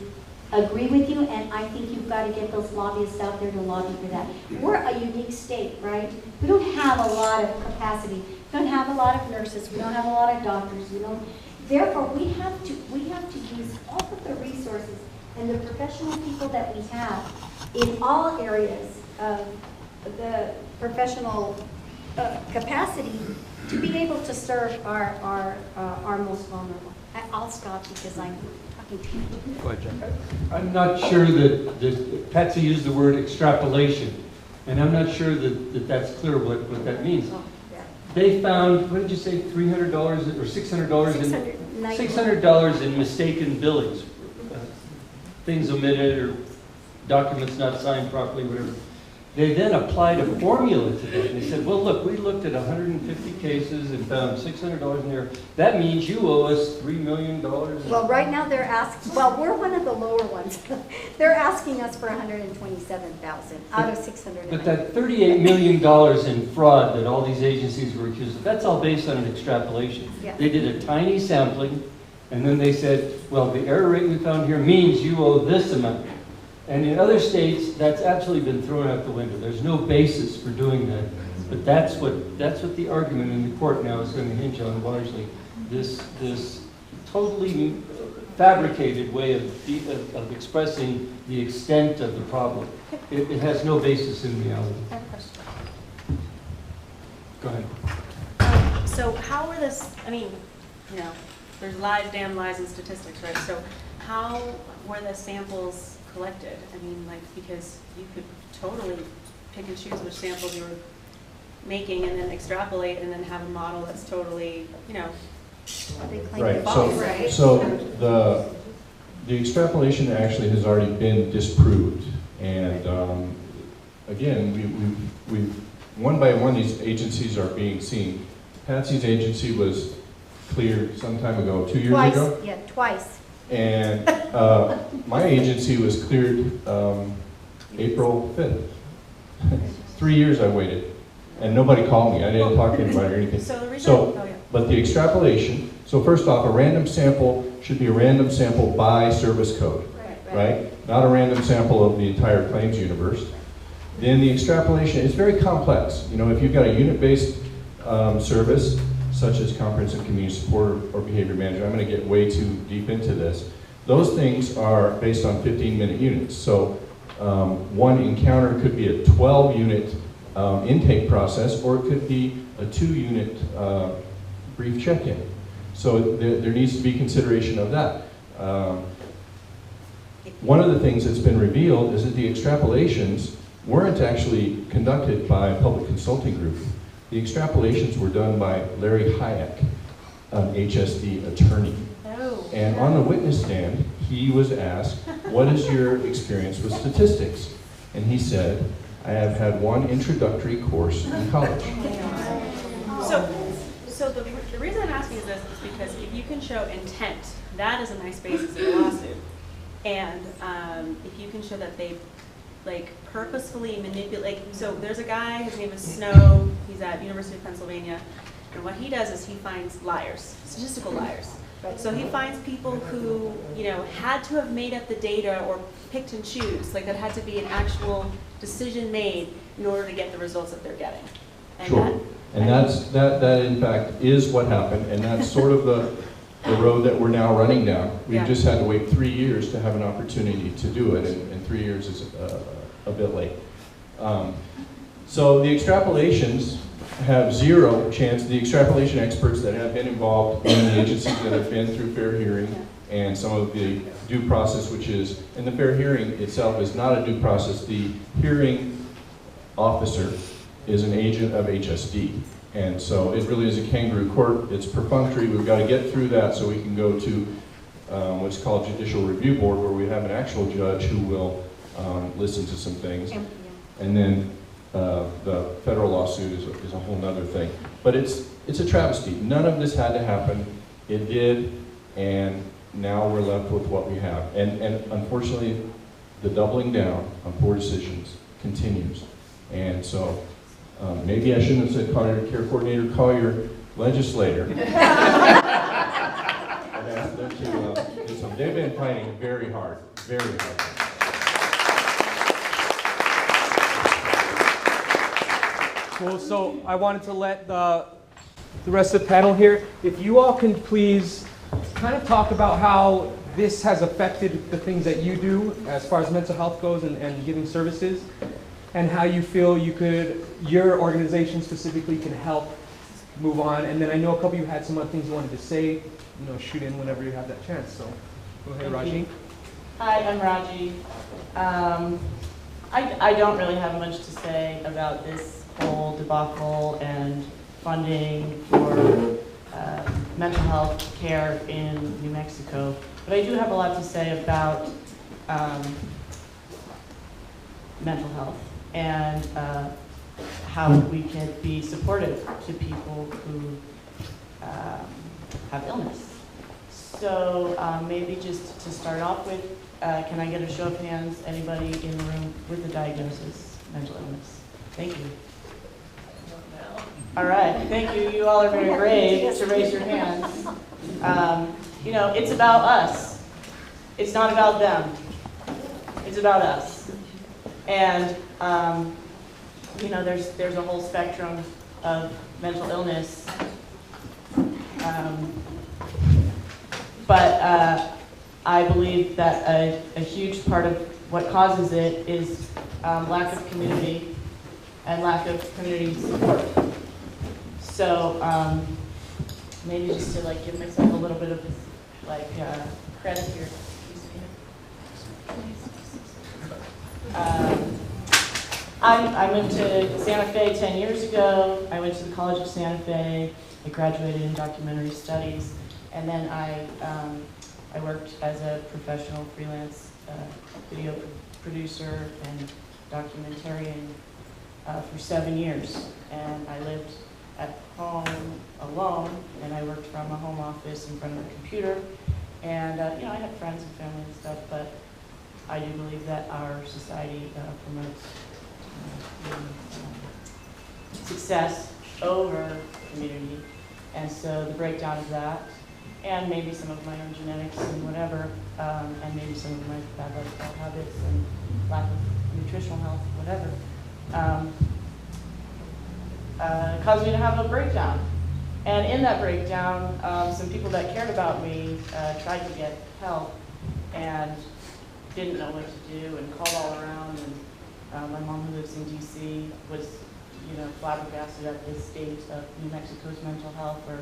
agree with you, and I think you've got to get those lobbyists out there to lobby for that. We're a unique state, right? We don't have a lot of capacity. We don't have a lot of nurses. We don't have a lot of doctors. Therefore, we have to use all of the resources and the professional people that we have in all areas of the professional capacity to be able to serve our most vulnerable. I'll stop because I'm talking too much. Go ahead, John. I'm not sure that Patsy used the word extrapolation, and I'm not sure that that's clear what that means. Oh, yeah. They found, what did you say, $300 or $600 $600 in mistaken billings, things omitted or documents not signed properly, whatever. They then applied a formula to that. And they said, well, look, we looked at 150 cases and found $600 in there. That means you owe us $3 million. Well, right now they're asking, well, we're one of the lower ones. They're asking us for $127,000 out of $600. But that $38 million in fraud that all these agencies were accused of, that's all based on an extrapolation. Yeah. They did a tiny sampling, and then they said, well, the error rate we found here means you owe this amount. And in other states, that's actually been thrown out the window. There's no basis for doing that. But that's what the argument in the court now is going to hinge on largely. This totally fabricated way of expressing the extent of the problem. It has no basis in reality. I have a question. Go ahead. So how were this, I mean, there's lies, damn lies, and statistics, right? So how were the samples collected? I mean, because you could totally pick and choose which samples you were making and then extrapolate and then have a model that's totally, They claim Right, they're false, right? so the extrapolation actually has already been disproved. And again, we've one by one, these agencies are being seen. Patsy's agency was cleared some time ago, 2 years Twice, ago. yeah, twice. And my agency was cleared April 5th. 3 years I waited, and nobody called me. I didn't talk to anybody or anything. So the reason, But the extrapolation, so first off, a random sample should be a random sample by service code, right? Not a random sample of the entire claims universe. Then the extrapolation is very complex. If you've got a unit-based service, such as comprehensive community support or behavior management, I'm going to get way too deep into this. Those things are based on 15-minute units. So one encounter could be a 12-unit intake process, or it could be a 2-unit brief check-in. So there needs to be consideration of that. One of the things that's been revealed is that the extrapolations weren't actually conducted by a public consulting group. The extrapolations were done by Larry Hayek, an HSD attorney. Oh. And on the witness stand, he was asked, what is your experience with statistics? And he said, I have had one introductory course in college. So the reason I'm asking this is because if you can show intent, that is a nice basis of a lawsuit. And if you can show that they purposefully manipulate, so there's a guy, his name is Snow, he's at University of Pennsylvania, and what he does is he finds liars, statistical liars. So he finds people who, had to have made up the data or picked and choose, that had to be an actual decision made in order to get the results that they're getting. And Sure. That in fact is what happened, and that's sort of the road that we're now running down. We've just had to wait 3 years to have an opportunity to do it, and 3 years is a bit late. So the extrapolations have zero chance. The extrapolation experts that have been involved in the agencies that have been through fair hearing and some of the due process, which is, and the fair hearing itself is not a due process. The hearing officer is an agent of HSD. And so it really is a kangaroo court. It's perfunctory. We've got to get through that so we can go to what's called judicial review board, where we have an actual judge who will listen to some things. And then the federal lawsuit is a whole nother thing. But it's a travesty. None of this had to happen. It did, and now we're left with what we have. And unfortunately, the doubling down on poor decisions continues. And so maybe I shouldn't have said call your care coordinator, call your legislator. And ask them to do something. They've been fighting very hard, very hard. Cool, so I wanted to let the rest of the panel here, if you all can please kind of talk about how this has affected the things that you do as far as mental health goes and giving services, and how you feel your organization specifically can help move on. And then I know a couple of you had some other things you wanted to say, shoot in whenever you have that chance. So go ahead, Raji. Hi, I'm Raji. I don't really have much to say about this whole debacle and funding for mental health care in New Mexico, but I do have a lot to say about mental health and how we can be supportive to people who have illness. So maybe just to start off with, can I get a show of hands, anybody in the room with a diagnosis, mental illness? Thank you. All right, thank you. You all are very brave to raise your hands. It's about us. It's not about them. It's about us. And, there's a whole spectrum of mental illness. But I believe that a huge part of what causes it is lack of community and lack of community support. So maybe just to give myself a little bit of credit here. I moved to Santa Fe 10 years ago. I went to the College of Santa Fe. I graduated in documentary studies, and then I worked as a professional freelance video producer and documentarian for 7 years, and I lived at home alone, and I worked from a home office in front of a computer, and I had friends and family and stuff, but I do believe that our society promotes success over community, and so the breakdown of that, and maybe some of my own genetics and whatever, and maybe some of my bad lifestyle habits and lack of nutritional health, whatever, caused me to have a breakdown. And in that breakdown, some people that cared about me tried to get help and didn't know what to do and called all around. And my mom, who lives in DC, was flabbergasted at the state of New Mexico's mental health or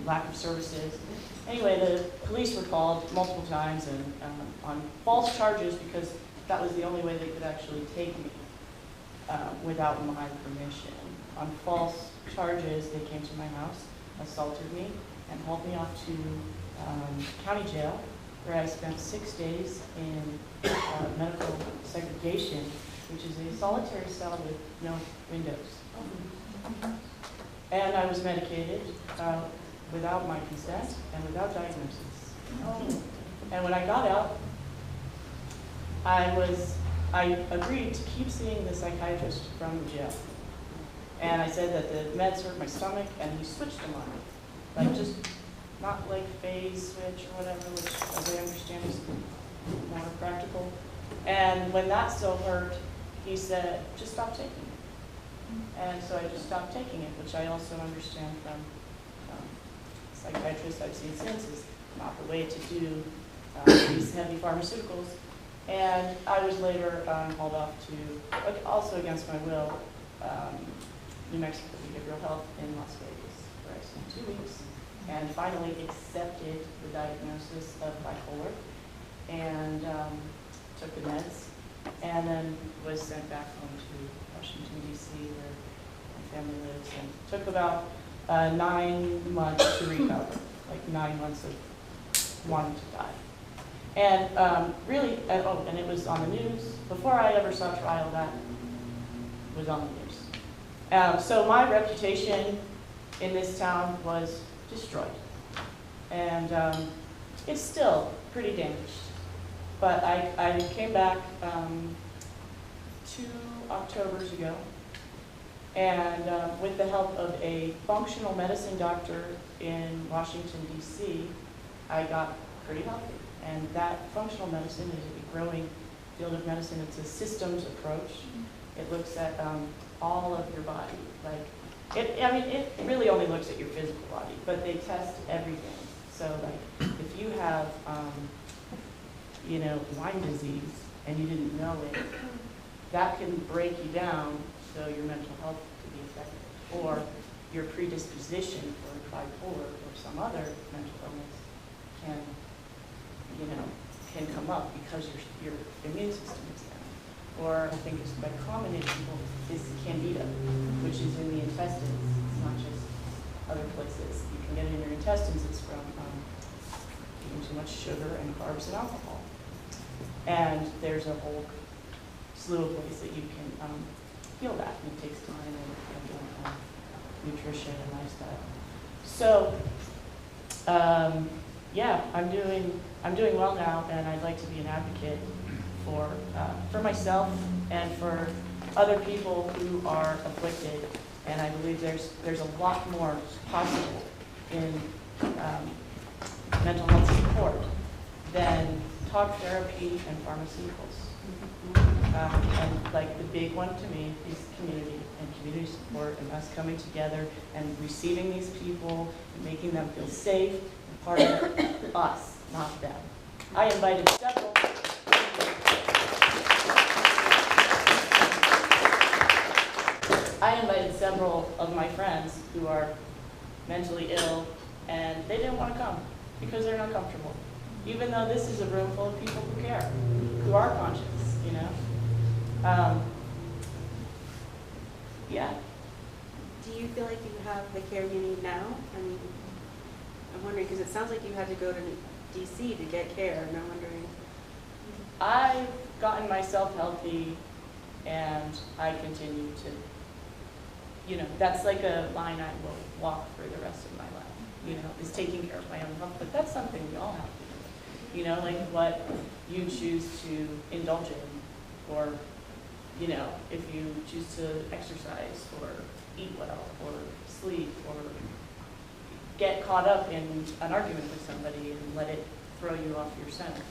lack of services. Anyway, the police were called multiple times and on false charges because that was the only way they could actually take me without my permission. On false charges, they came to my house, assaulted me, and hauled me off to county jail, where I spent 6 days in medical segregation, which is a solitary cell with no windows. And I was medicated without my consent and without diagnosis. And when I got out, I agreed to keep seeing the psychiatrist from the jail. And I said that the meds hurt my stomach, and he switched them on me. Just not like phase switch or whatever, which as I understand is more practical. And when that still hurt, he said, just stop taking it. And so I just stopped taking it, which I also understand from psychiatrists I've seen since is not the way to do these heavy pharmaceuticals. And I was later hauled off to, also against my will, New Mexico Behavioral Health in Las Vegas, where I spent 2 weeks, and finally accepted the diagnosis of bipolar, and took the meds, and then was sent back home to Washington, D.C., where my family lives, and took about 9 months to recover, 9 months of wanting to die. And really, and it was on the news. Before I ever saw trial, that was on the news. So my reputation in this town was destroyed. And it's still pretty damaged. But I came back 2 Octobers ago, and with the help of a functional medicine doctor in Washington, D.C., I got pretty healthy. And that functional medicine is a growing field of medicine. It's a systems approach. It looks at all of your body. It really only looks at your physical body, but they test everything. So like, if you have, Lyme disease and you didn't know it, that can break you down so your mental health could be affected. Or your predisposition for bipolar or some other mental illness can come up because your immune system is down. Or I think it's quite common in people is Candida, which is in the intestines. It's not just other places. You can get it in your intestines. It's from eating too much sugar and carbs and alcohol. And there's a whole slew of ways that you can heal that. And it takes time and nutrition and lifestyle. So, yeah, I'm doing well now, and I'd like to be an advocate for myself and for other people who are afflicted. And I believe there's a lot more possible in mental health support than talk therapy and pharmaceuticals. And like the big one to me is community and community support and us coming together and receiving these people and making them feel safe and part of us, not them. I invited several of my friends who are mentally ill, and they didn't want to come because they're not comfortable. Even though this is a room full of people who care, who are conscious, Yeah. Do you feel like you have the care you need now? I mean, I'm wondering, because it sounds like you had to go to DC to get care, and I'm wondering. I've gotten myself healthy, and I continue to, that's like a line I will walk for the rest of my life, is taking care of my own health. But that's something we all have to do, like what you choose to indulge in, or, if you choose to exercise, or eat well, or sleep, or get caught up in an argument with somebody and let it throw you off your center.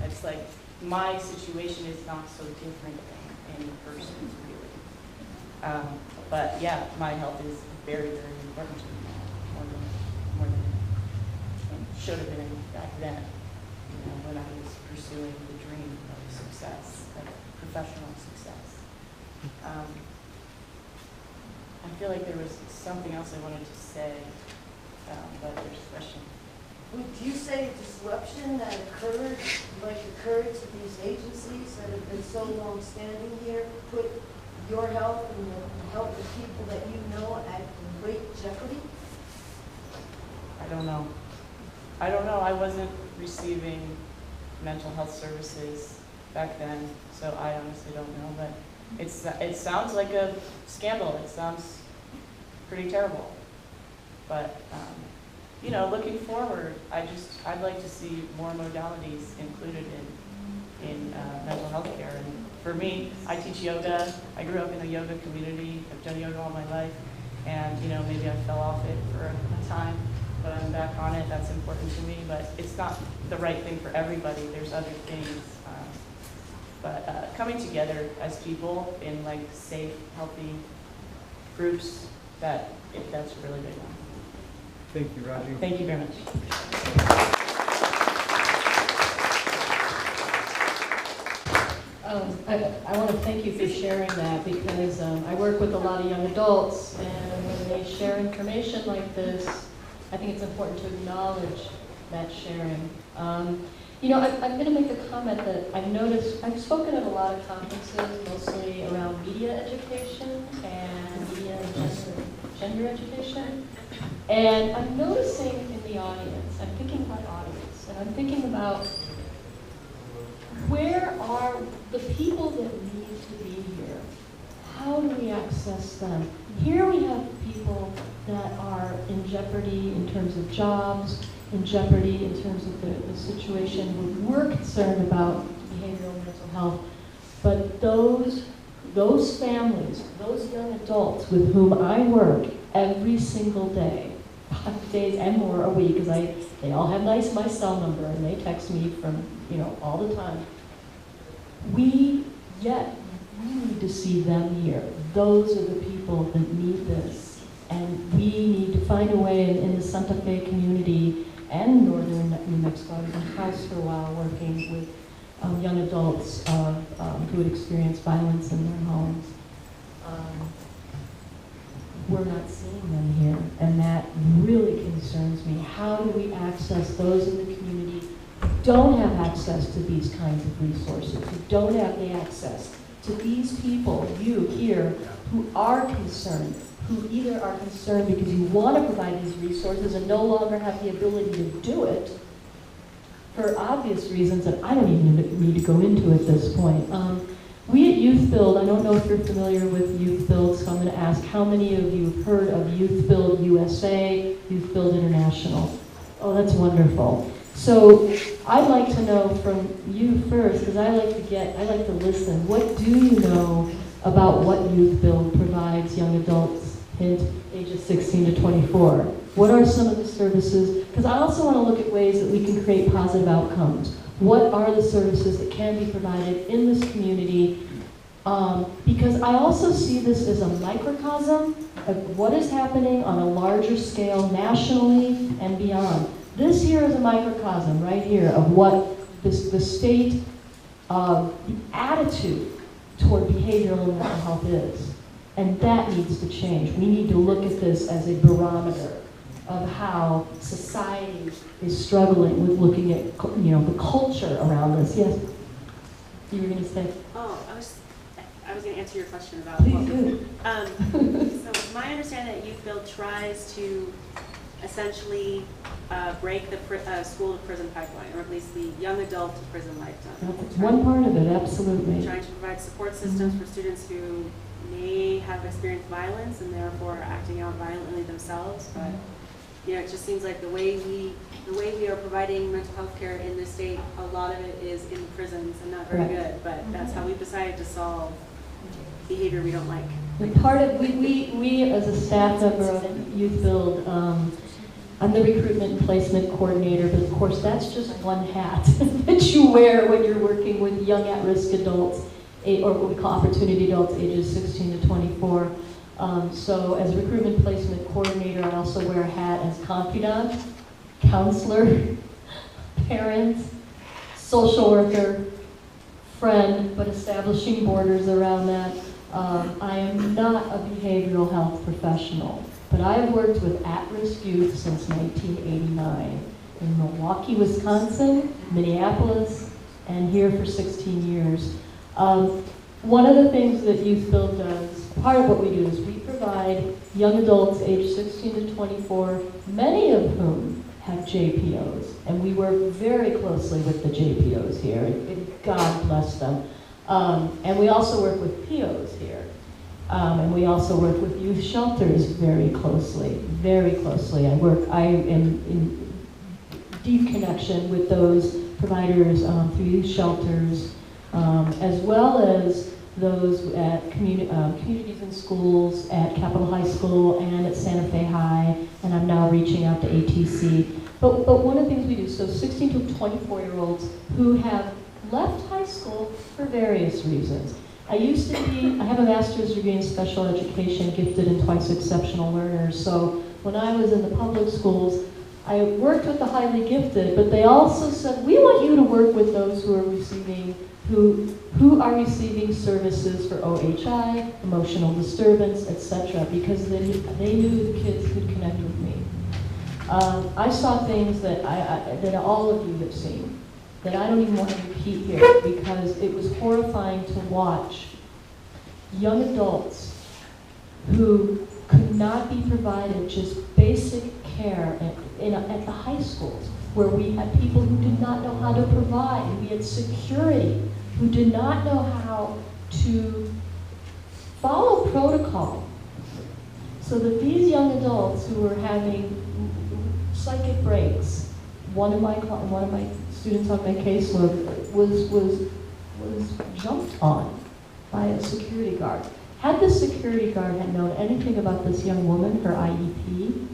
It's like my situation is not so different than any person's really. But yeah, my health is very, very important to me now, more than it should have been back then. When I was pursuing the dream of success, like professional success. I feel like there was something else I wanted to say, but there's a question. Would you say disruption that occurred to these agencies that have been so long-standing here, put your health and the health of people that you know at great jeopardy? I don't know. I wasn't receiving mental health services back then, so I honestly don't know. But it sounds like a scandal. It sounds pretty terrible. But looking forward, I'd like to see more modalities included in mental health care. And for me, I teach yoga. I grew up in a yoga community. I've done yoga all my life, and maybe I fell off it for a time, but I'm back on it. That's important to me, but it's not the right thing for everybody. There's other things. But coming together as people in like safe, healthy groups, that's a really big one. Thank you, Raji. Thank you very much. I want to thank you for sharing that, because I work with a lot of young adults, and when they share information like this, I think it's important to acknowledge that sharing. I'm going to make a comment that I've noticed. I've spoken at a lot of conferences, mostly around media education and media and gender education. And I'm noticing in the audience, I'm thinking about audience, and I'm thinking about where are the people that need to be here? How do we access them? Here we have people that are in jeopardy in terms of jobs, in jeopardy in terms of the situation. We're concerned about behavioral and mental health, but those families, those young adults with whom I work every single day, 5 days and more a week, because they all have my cell number and they text me from, all the time. We need to see them here. Those are the people that need this. And we need to find a way in the Santa Fe community and northern New Mexico. I was in house for a while working with young adults who had experienced violence in their homes. We're not seeing them here, and that really concerns me. How do we access those in the community who don't have access to these kinds of resources, who don't have the access to these people, you here, who are concerned, who either are concerned because you want to provide these resources and no longer have the ability to do it, for obvious reasons that I don't even need to go into at this point. We at Youth Build, I don't know if you're familiar with Youth Build, so I'm going to ask how many of you have heard of Youth Build USA, Youth Build International? Oh, that's wonderful. So I'd like to know from you first, because I like to listen. What do you know about what Youth Build provides young adults, hint, ages 16 to 24? What are some of the services? Because I also want to look at ways that we can create positive outcomes. What are the services that can be provided in this community? Because I also see this as a microcosm of what is happening on a larger scale nationally and beyond. This here is a microcosm right here of what the state of the attitude toward behavioral and mental health is. And that needs to change. We need to look at this as a barometer of how society is struggling with looking at, the culture around this. Yes? You were going to say? Oh, I was going to answer your question about Please do. So my understanding that Youth Build tries to essentially break the school to prison pipeline, or at least the young adult to prison lifetime. That's one part of it, absolutely. Trying to provide support systems for students who may have experienced violence and therefore are acting out violently themselves, but it just seems like the way we are providing mental health care in this state, a lot of it is in prisons and not very good, but that's how we've decided to solve behavior we don't like. And part of, we as a staff member of Youth Build, I'm the recruitment and placement coordinator, but of course that's just one hat that you wear when you're working with young at-risk adults, or what we call opportunity adults, ages 16 to 24. So as recruitment placement coordinator, I also wear a hat as confidant, counselor, parent, social worker, friend, but establishing borders around that. I am not a behavioral health professional, but I have worked with at-risk youth since 1989 in Milwaukee, Wisconsin, Minneapolis, and here for 16 years. One of the things that Youth Build does, part of what we do is we provide young adults aged 16 to 24, many of whom have JPOs, and we work very closely with the JPOs here, and God bless them. And we also work with POs here. And we also work with youth shelters very closely, very closely. I am in deep connection with those providers through youth shelters, as well as those at communities and schools, at Capitol High School and at Santa Fe High, and I'm now reaching out to ATC. But one of the things we do, so 16 to 24-year-olds who have left high school for various reasons. I have a master's degree in special education, gifted and twice exceptional learners. So when I was in the public schools, I worked with the highly gifted, but they also said, we want you to work with those who are receiving services for OHI, emotional disturbance, etc., because they knew the kids could connect with me. I saw things that all of you have seen, that I don't even want to repeat here, because it was horrifying to watch young adults who could not be provided just basic care at the high schools, where we had people who did not know how to provide. We had security who did not know how to follow protocol. So that these young adults who were having psychic breaks one of my students on my caseload was jumped on by a security guard. Had the security guard had known anything about this young woman, her IEP,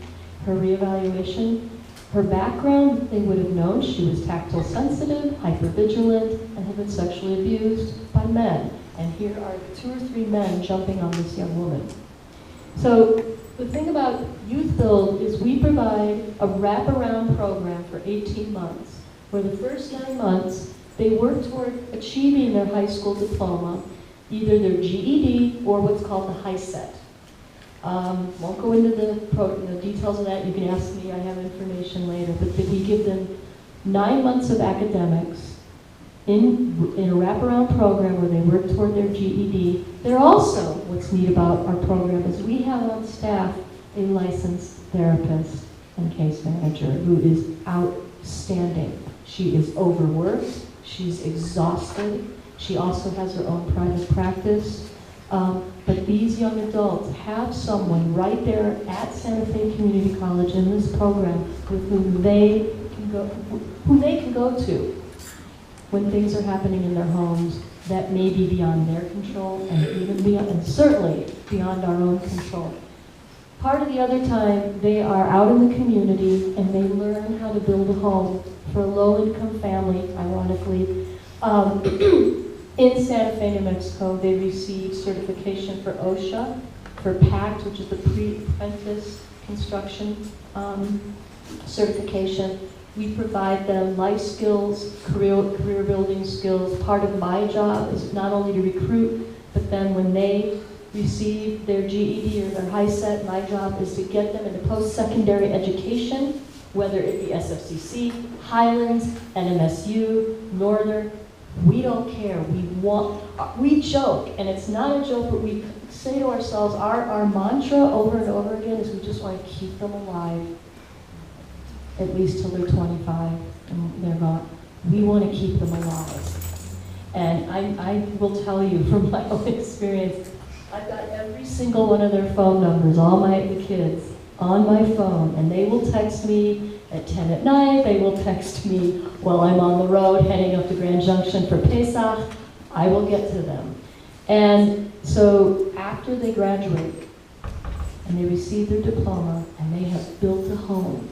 her reevaluation, her background, they would have known she was tactile sensitive, hypervigilant, and had been sexually abused by men. And here are 2 or 3 men jumping on this young woman. So the thing about Youth Build is we provide a wraparound program for 18 months, where the first 9 months they work toward achieving their high school diploma, either their GED or what's called the HiSET. Won't go into the details of that. You can ask me. I have information later. But we give them 9 months of academics in a wraparound program where they work toward their GED. They're also, what's neat about our program is we have on staff a licensed therapist and case manager who is outstanding. She is overworked. She's exhausted. She also has her own private practice. But these young adults have someone right there at Santa Fe Community College in this program with whom they can go to when things are happening in their homes that may be beyond their control and even beyond, and certainly beyond our own control. Part of the other time, they are out in the community and they learn how to build a home for a low-income family, ironically. In Santa Fe, New Mexico, they receive certification for OSHA, for PACT, which is the Pre-Apprentice Construction certification. We provide them life skills, career building skills. Part of my job is not only to recruit, but then when they receive their GED or their HiSET, my job is to get them into post-secondary education, whether it be SFCC, Highlands, NMSU, Northern. We don't care. We joke, and it's not a joke, but we say to ourselves, our mantra over and over again is we just want to keep them alive, at least till they're 25 and they're gone. We want to keep them alive. And I will tell you from my own experience, I've got every single one of their phone numbers, all the kids, on my phone, and they will text me at 10 at night, they will text me while I'm on the road heading up to Grand Junction for Pesach. I will get to them. And so after they graduate and they receive their diploma and they have built a home,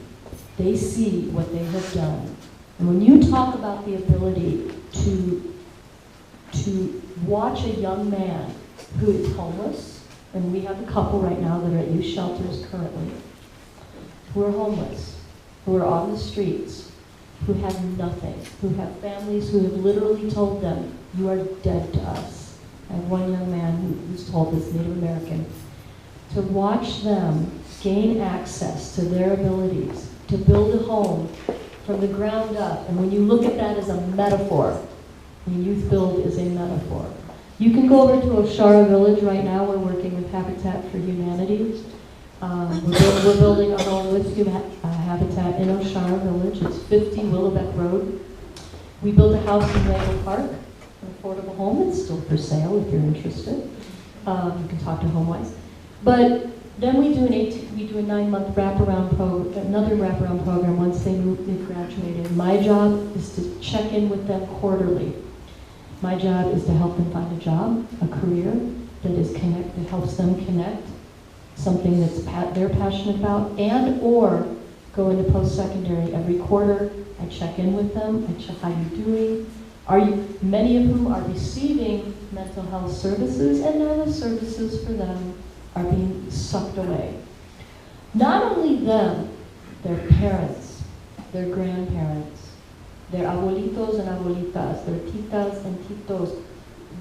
they see what they have done. And when you talk about the ability to watch a young man who is homeless, and we have a couple right now that are at youth shelters currently, who are homeless, who are on the streets, who have nothing, who have families who have literally told them, you are dead to us. I have one young man who's told this, Native American, to watch them gain access to their abilities, to build a home from the ground up. And when you look at that as a metaphor, Youth Build is a metaphor. You can go over to Oshara Village right now. We're working with Habitat for Humanity. We're building a home with Habitat in Oshara Village. It's 50 Willowbeck Road. We built a house in Randall Park, an affordable home. It's still for sale if you're interested. You can talk to HomeWise. But then we do a 9-month wraparound program, another wraparound program once they've graduated. My job is to check in with them quarterly. My job is to help them find a job, a career that helps them connect, something that's they're passionate about, and or go into post-secondary. Every quarter, I check in with them. I check how you're doing. Many of whom are receiving mental health services, and now the services for them are being sucked away. Not only them, their parents, their grandparents, their abuelitos and abuelitas, their titas and titos.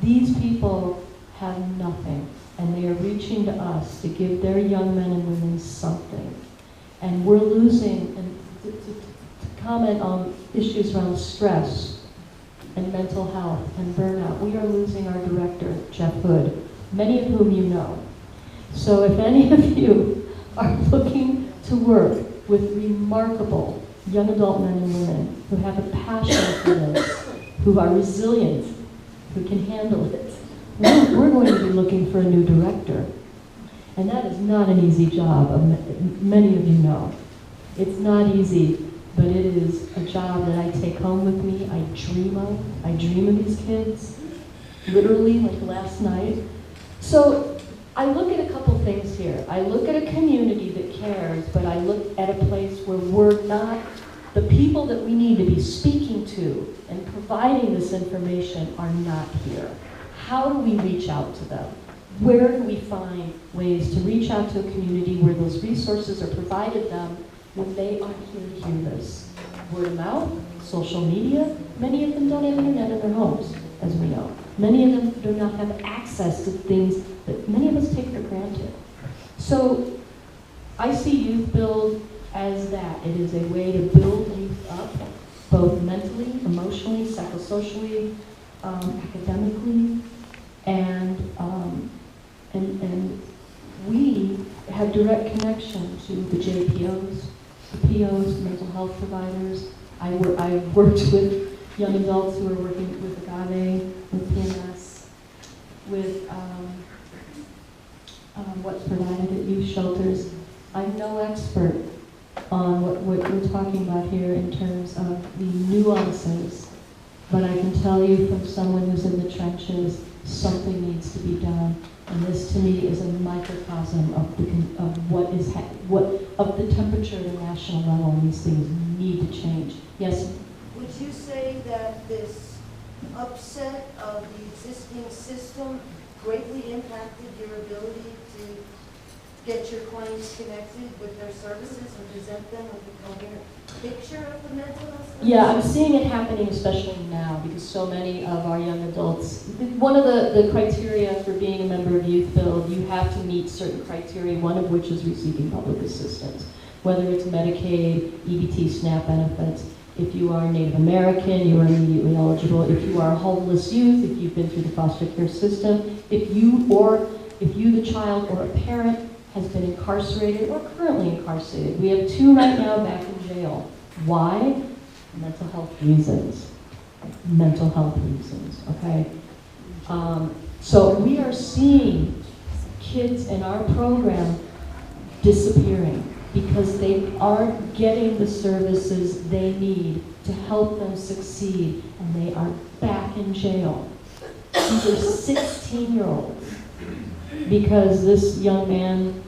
These people have nothing, and they are reaching to us to give their young men and women something. And we're losing, and to comment on issues around stress and mental health and burnout, we are losing our director, Jeff Hood, many of whom you know. So if any of you are looking to work with remarkable young adult men and women who have a passion for this, who are resilient, who can handle it, we're going to be looking for a new director. And that is not an easy job, many of you know. It's not easy. but it is a job that I take home with me. I dream of. I dream of these kids, literally, like last night. So I look at a couple things here. I look at a community that cares, but I look at a place where we're not, the people that we need to be speaking to and providing this information are not here. How do we reach out to them? Where do we find ways to reach out to a community where those resources are provided them when they aren't here to hear this? Word of mouth, social media. Many of them don't have internet in their homes, as we know. Many of them do not have access to things that many of us take for granted. So I see Youth Build as that. It is a way to build youth up, both mentally, emotionally, psychosocially, academically, and we have direct connection to the JPOs, the POs, mental health providers. I've worked with young adults who are working with Agave, with PMS, with what's provided at youth shelters. I'm no expert on what we're talking about here in terms of the nuances, but I can tell you from someone who's in the trenches, something needs to be done. And this, to me, is a microcosm of the temperature at a national level, and these things need to change. Yes? Would you say that this upset of the existing system greatly impacted your ability to get your clients connected with their services and present them with a coherent picture of the mental health? Yeah, I'm seeing it happening especially now because so many of our young adults, one of the criteria for being a member of Youth Build, you have to meet certain criteria, one of which is receiving public assistance, whether it's Medicaid, EBT, SNAP benefits. If you are Native American, you are immediately eligible. If you are a homeless youth, if you've been through the foster care system, if you, the child or a parent, has been incarcerated or currently incarcerated. We have 2 right now back in jail. Why? Mental health reasons. Mental health reasons, okay? So we are seeing kids in our program disappearing because they aren't getting the services they need to help them succeed, and they are back in jail. These are 16-year-olds. Because this young man,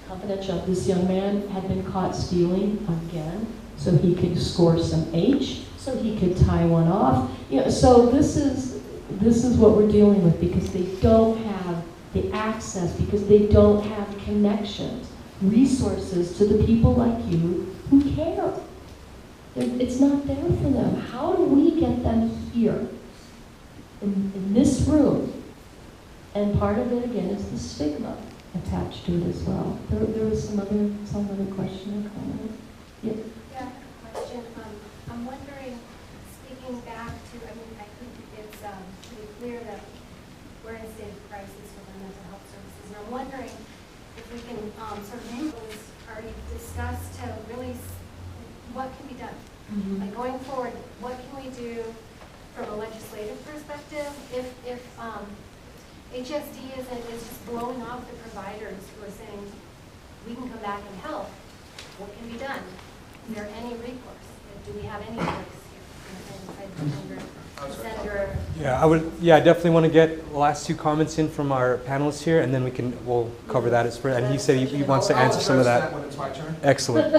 confidential, this young man had been caught stealing again, so he could score some H, so he could tie one off. So this is what we're dealing with because they don't have the access, because they don't have connections, resources to the people like you who care. It's not there for them. How do we get them here in this room? And part of it, again, is the stigma attached to it as well. There was some other question or comment? Yeah. Yeah, question. I'm wondering, speaking back to, I think it's pretty clear that we're in a state of crisis for the mental health services. And I'm wondering if we can sort of name what was already discussed to really, what can be done? Mm-hmm. Like going forward, what can we do from a legislative perspective if HSD is just blowing off the providers who are saying, we can come back and help. What can be done? Is there any recourse? Do we have any recourse here? Yeah, I definitely want to get the last 2 comments in from our panelists here, and then we'll cover that as well. And he said he wants to answer some of that. When it's my turn. Excellent.